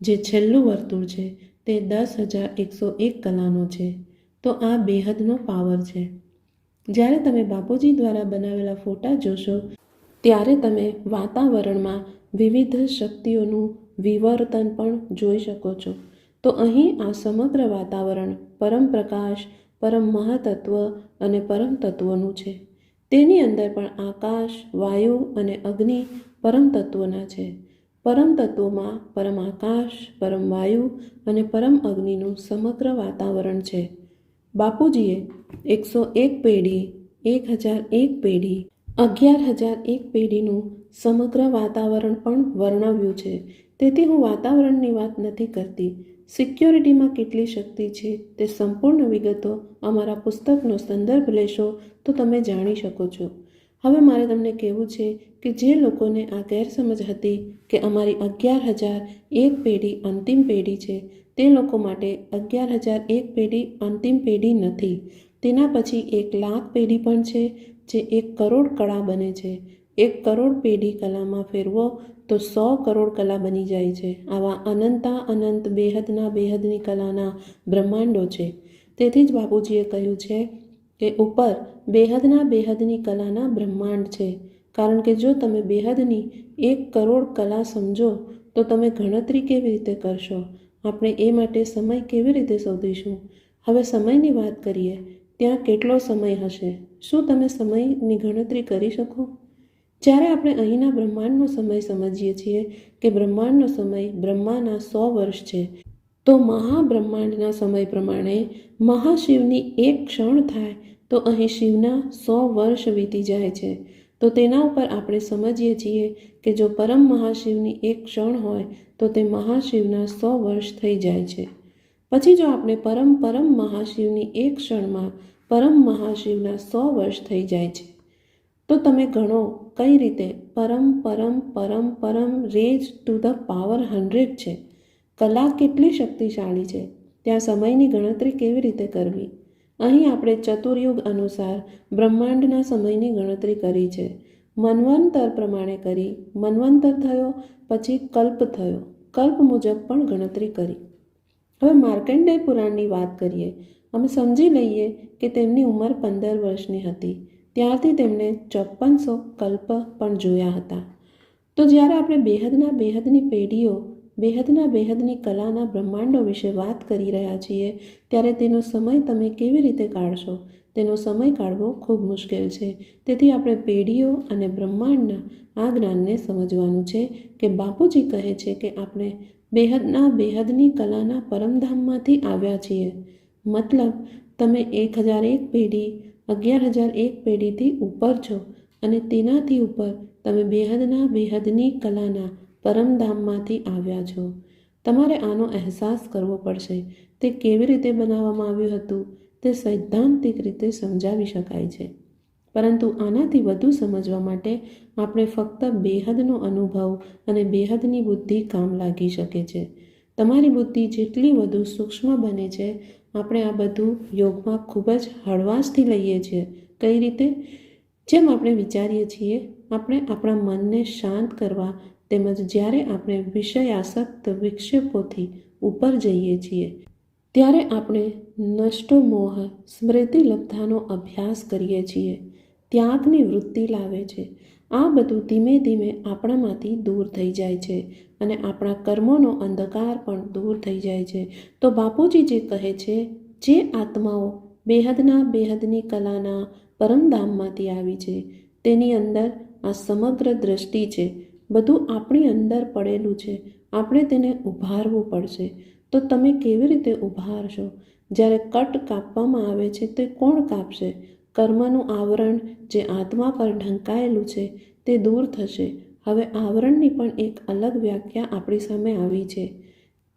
જે છેલ્લું વર્તુળ છે તે 10,101 કલાનો છે. તો આ બેહદનો પાવર છે. જ્યારે તમે બાપુજી દ્વારા બનાવેલા ફોટા જોશો ત્યારે તમે વાતાવરણમાં વિવિધ શક્તિઓનું વિવર્તન પણ જોઈ શકો છો. તો અહીં આ સમગ્ર વાતાવરણ પરમ પ્રકાશ, પરમ મહાતત્વ અને પરમ તત્વનું છે. તેની અંદર પણ આકાશ, વાયુ અને અગ્નિ પરમ તત્વના છે. પરમ તત્વોમાં પરમ આકાશ, પરમ વાયુ અને પરમ અગ્નિનું સમગ્ર વાતાવરણ છે. બાપુજીએ 101 પેઢી, 1001 પેઢી, 11,001 પેઢીનું સમગ્ર વાતાવરણ પણ વર્ણવ્યું છે. તેથી હું વાતાવરણની વાત નથી કરતી. સિક્યોરિટીમાં કેટલી શક્તિ છે તે સંપૂર્ણ વિગતો અમારા પુસ્તકનો સંદર્ભ લેશો તો તમે જાણી શકો છો. હવે મારે તમને કહેવું છે કે જે લોકોને આ ગેરસમજ હતી કે અમારી 11,001 પેઢી અંતિમ પેઢી છે, તે લોકો માટે 11,001 પેઢી અંતિમ પેઢી નથી. તેના પછી 1,00,000 પેઢી પણ છે, જે 1 કરોડ કળા બને છે. 1 કરોડ પેઢી કલામાં ફેરવો તો 100 કરોડ કલા બની જાય છે. આવા અનંતા અનંત બેહદના બેહદની કલાના બ્રહ્માંડો છે. તેથી જ બાપુજીએ કહ્યું છે કે ઉપર બેહદના બેહદની કલાના બ્રહ્માંડ છે. કારણ કે જો તમે બેહદની 1 કરોડ કલા સમજો તો તમે ગણતરી કેવી રીતે કરશો? આપણે એ માટે સમય કેવી રીતે શોધીશું? હવે સમયની વાત કરીએ. ત્યાં કેટલો સમય હશે? શું તમે સમયની ગણતરી કરી શકો? જ્યારે આપણે અહીંના બ્રહ્માંડનો સમય સમજીએ છીએ કે બ્રહ્માંડનો સમય બ્રહ્માના 100 વર્ષ છે, તો મહાબ્રહ્માંડના સમય પ્રમાણે મહાશિવની 1 ક્ષણ થાય તો અહીં શિવના 100 વર્ષ વીતી જાય છે. તો તેના ઉપર આપણે સમજીએ છીએ કે જો પરમ મહાશિવની 1 ક્ષણ હોય તો તે મહાશિવના 100 વર્ષ થઈ જાય છે. પછી જો આપણે પરમ મહાશિવની 1 ક્ષણમાં પરમ મહાશિવના 100 વર્ષ થઈ જાય છે. તો તમે ગણો કઈ રીતે પરમ રેઝ ટુ ધ પાવર 100 છે. કલા કેટલી શક્તિશાળી છે. ત્યાં સમયની ગણતરી કેવી રીતે કરવી? અહીં આપણે ચતુર્યુગ અનુસાર બ્રહ્માંડના સમયની ગણતરી કરી છે. મન્વંતર પ્રમાણે કરી. મન્વંતર થયો, પછી કલ્પ થયો. કલ્પ મુજબ પણ ગણતરી કરી. હવે માર્કંડેય પુરાણની વાત કરીએ. અમે સમજી લઈએ કે તેમની ઉંમર 15 વર્ષની હતી. ત્યારથી તેમણે 5400 કલ્પ પણ જોયા હતા. તો જ્યારે આપણે બેહદના બેહદની પેઢીઓ, બેહદના બેહદની કલાના બ્રહ્માંડો વિશે વાત કરી રહ્યા છીએ, ત્યારે તેનો સમય તમે કેવી રીતે કાઢશો? તેનો સમય કાઢવો ખૂબ મુશ્કેલ છે. તેથી આપણે પેઢીઓ અને બ્રહ્માંડના આ જ્ઞાનને સમજવાનું છે કે બાપુજી કહે છે કે આપણે બેહદના બેહદની કલાના પરમધામમાંથી આવ્યા છીએ. મતલબ તમે 1001 પેઢી, 11,001 પેઢીથી ઉપર છો અને તેનાથી ઉપર તમે બેહદના બેહદની કલાના પરમધામમાંથી આવ્યા છો. તમારે આનો અહેસાસ કરવો પડશે. તે કેવી રીતે બનાવવામાં આવ્યું હતું તે સૈદ્ધાંતિક રીતે સમજાવી શકાય છે. પરંતુ આનાથી વધુ સમજવા માટે આપણે ફક્ત બેહદનો અનુભવ અને બેહદની બુદ્ધિ કામ લાગી શકે છે. તમારી બુદ્ધિ જેટલી વધુ સૂક્ષ્મ બને છે, આપણે આ બધું યોગમાં ખૂબ જ હળવાશથી લઈએ છીએ. કઈ રીતે? જેમ આપણે વિચારીએ છીએ, આપણે આપણા મનને શાંત કરવા તેમજ જ્યારે આપણે વિષયાસક્ત વિક્ષેપોથી ઉપર જઈએ છીએ ત્યારે આપણે નષ્ટો મોહ સ્મૃતિલબ્ધાનો અભ્યાસ કરીએ છીએ. ત્યાગની વૃત્તિ લાવે છે. આ બધું ધીમે ધીમે આપણામાંથી દૂર થઈ જાય છે અને આપણા કર્મોનો અંધકાર પણ દૂર થઈ જાય છે. તો બાપુજી જે કહે છે, જે આત્માઓ બેહદના બેહદની કલાના પરમધામમાંથી આવી છે, તેની અંદર આ સમગ્ર દ્રષ્ટિ છે. બધું આપણી અંદર પડેલું છે. આપણે તેને ઉભારવું પડશે. તો તમે કેવી રીતે ઉભારશો? જ્યારે કટ કાપવામાં આવે છે તે કોણ કાપશે? કર્મનું આવરણ જે આત્મા પર ઢંકાયેલું છે તે દૂર થશે. હવે આવરણની પણ એક અલગ વ્યાખ્યા આપણી સામે આવી છે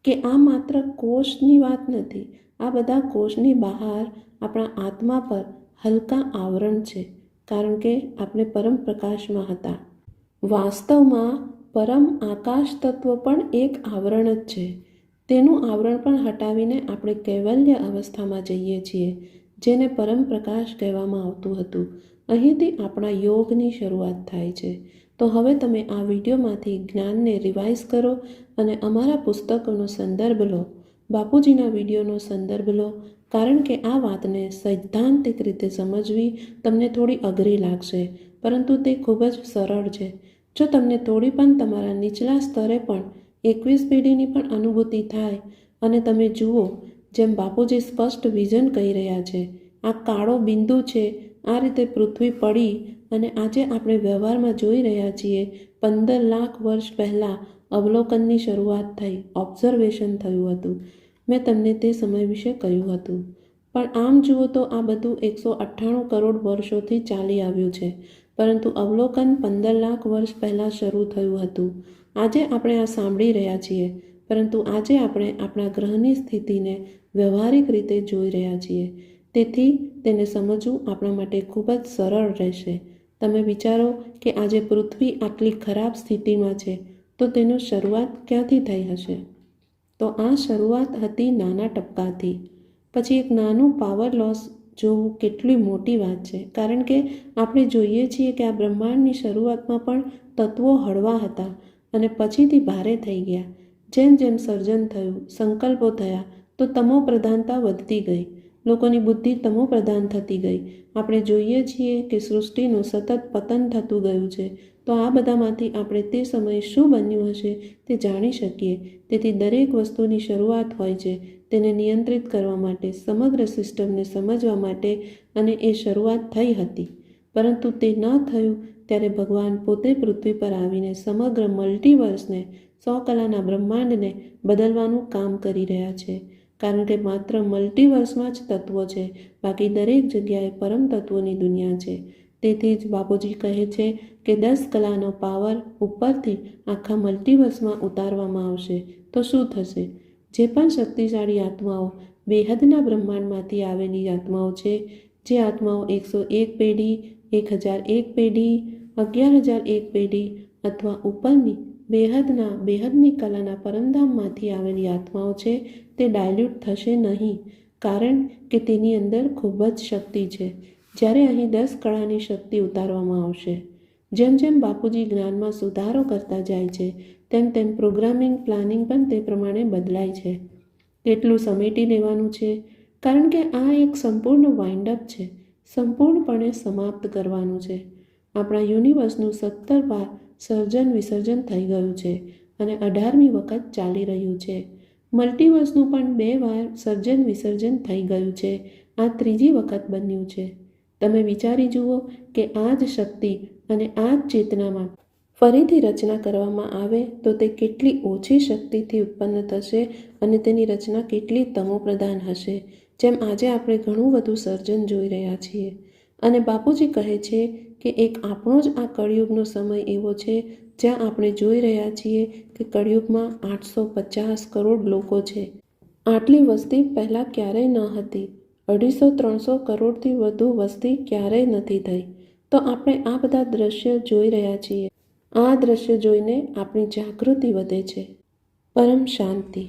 કે આ માત્ર કોષની વાત નથી. આ બધા કોષની બહાર આપણા આત્મા પર હલકા આવરણ છે, કારણ કે આપણે પરમ પ્રકાશમાં હતા. વાસ્તવમાં પરમ આકાશ તત્વ પણ એક આવરણ જ છે. તેનું આવરણ પણ હટાવીને આપણે કૈવલ્ય અવસ્થામાં જઈએ છીએ, જેને પરમ પ્રકાશ કહેવામાં આવતું હતું. અહીંથી આપણા યોગની શરૂઆત થાય છે. તો હવે તમે આ વિડીયોમાંથી જ્ઞાનને રિવાઇઝ કરો અને અમારા પુસ્તકોનો સંદર્ભ લો, બાપુજીના વિડીયોનો સંદર્ભ લો, કારણ કે આ વાતને સૈદ્ધાંતિક રીતે સમજવી તમને થોડી અઘરી લાગશે, પરંતુ તે ખૂબ જ સરળ છે. જો તમને થોડી પણ તમારા નીચલા સ્તરે પણ 21 પેઢીની પણ અનુભૂતિ થાય અને તમે જુઓ જેમ બાપુજી સ્પષ્ટ વિઝન કહી રહ્યા છે, આ કાળો બિંદુ છે, આ રીતે પૃથ્વી પડી અને આજે આપણે વ્યવહારમાં જોઈ રહ્યા છીએ 15 લાખ વર્ષ પહેલાં અવલોકનની શરૂઆત થઈ, ઓબ્ઝર્વેશન થયું હતું. મેં તમને તે સમય વિશે કહ્યું હતું. પણ આમ જુઓ તો આ બધું 198 કરોડ વર્ષોથી ચાલી આવ્યું છે, પરંતુ અવલોકન 15 લાખ વર્ષ પહેલાં શરૂ થયું હતું. આજે આપણે આ સાંભળી રહ્યા છીએ, પરંતુ આજે આપણે આપણા ગ્રહની સ્થિતિને વ્યવહારિક રીતે જોઈ રહ્યા છીએ. તેથી તેને સમજવું આપણા માટે ખૂબ જ સરળ રહેશે. તમે વિચારો કે આજે પૃથ્વી આટલી ખરાબ સ્થિતિમાં છે, તો તેની શરૂઆત ક્યાંથી થઈ હશે? તો આ શરૂઆત હતી નાના ટપકાથી. પછી એક નાનું પાવર લોસ જોવું કેટલી મોટી વાત છે, કારણ કે આપણે જોઈએ છીએ કે આ બ્રહ્માંડની શરૂઆતમાં પણ તત્વો હળવા હતા અને પછીથી ભારે થઈ ગયા. જેમ જેમ સર્જન થયું, સંકલ્પો થયા, તો તમો પ્રધાનતા વધતી ગઈ, લોકોની બુદ્ધિ તમો પ્રધાન થતી ગઈ. આપણે જોઈએ છીએ કે સૃષ્ટિનું સતત પતન થતું ગયું છે. તો આ બધામાંથી આપણે તે સમયે શું બન્યું હશે તે જાણી શકીએ. તેથી દરેક વસ્તુની શરૂઆત હોય છે, તેને નિયંત્રિત કરવા માટે, સમગ્ર સિસ્ટમને સમજવા માટે, અને એ શરૂઆત થઈ હતી. પરંતુ તે ન થયું ત્યારે ભગવાન પોતે પૃથ્વી પર આવીને સમગ્ર મલ્ટીવર્સને, 100 કલાના બ્રહ્માંડને બદલવાનું કામ કરી રહ્યા છે. કારણ કે માત્ર મલ્ટીવર્સમાં જ તત્વો છે, બાકી દરેક જગ્યાએ પરમ તત્વોની દુનિયા છે. તેથી જ બાપુજી કહે છે કે 10 કલાનો પાવર ઉપરથી આખા મલ્ટીવર્સમાં ઉતારવામાં આવશે. તો શું થશે? જે પણ શક્તિશાળી આત્માઓ બેહદના બ્રહ્માંડમાંથી આવેલી આત્માઓ છે, જે આત્માઓ 101 પેઢી, 1001 પેઢી, 11001 પેઢી અથવા ઉપરની બેહદની કલાના પરમધામમાંથી આવેલી આત્માઓ છે, તે ડાયલ્યુટ થશે નહીં, કારણ કે તેની અંદર ખૂબ જ શક્તિ છે. જ્યારે અહીં 10 કળાની શક્તિ ઉતારવામાં આવશે, જેમ જેમ બાપુજી જ્ઞાનમાં સુધારો કરતા જાય છે, તેમ તેમ પ્રોગ્રામિંગ પ્લાનિંગ પણ તે પ્રમાણે બદલાય છે. કેટલું સમેટી લેવાનું છે, કારણ કે આ એક સંપૂર્ણ વાઇન્ડઅપ છે, સંપૂર્ણપણે સમાપ્ત કરવાનું છે. આપણા યુનિવર્સનું 17 વાર સર્જન વિસર્જન થઈ ગયું છે અને 18મી વખત ચાલી રહ્યું છે. મલ્ટીવર્સનું પણ 2 વાર સર્જન વિસર્જન થઈ ગયું છે. આ 3જી વખત બન્યું છે. તમે વિચારી જુઓ કે આ જ શક્તિ અને આ જ ચેતનામાં ફરીથી રચના કરવામાં આવે તો તે કેટલી ઓછી શક્તિથી ઉત્પન્ન થશે અને તેની રચના કેટલી તમોપ્રધાન હશે. જેમ આજે આપણે ઘણું બધું સર્જન જોઈ રહ્યા છીએ. અને બાપુજી કહે છે કે એક આપણો જ આ કળિયુગનો સમય એવો છે જ્યાં આપણે જોઈ રહ્યા છીએ કે કળિયુગમાં 850 કરોડ લોકો છે. આટલી વસ્તી પહેલાં ક્યારેય ન હતી. 250-300 કરોડથી વધુ વસ્તી ક્યારેય નથી થઈ. તો આપણે આ બધા દ્રશ્ય જોઈ રહ્યા છીએ. આ દ્રશ્ય જોઈને આપણી જાગૃતિ વધે છે. પરમ શાંતિ.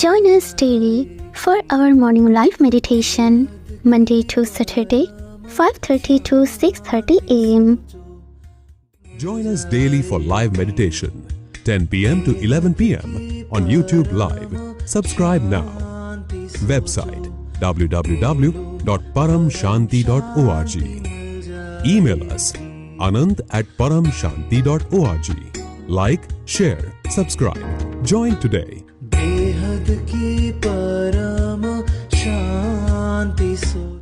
Join us daily for our morning live meditation, Monday to Saturday, 5:30 to 6:30 a.m. Join us daily for live meditation, 10 p.m. to 11 p.m. on YouTube Live. Subscribe now. Website www.paramshanti.org. Email us anand@paramshanti.org. Like, share, subscribe. Join today. बेहद की परम शांति सो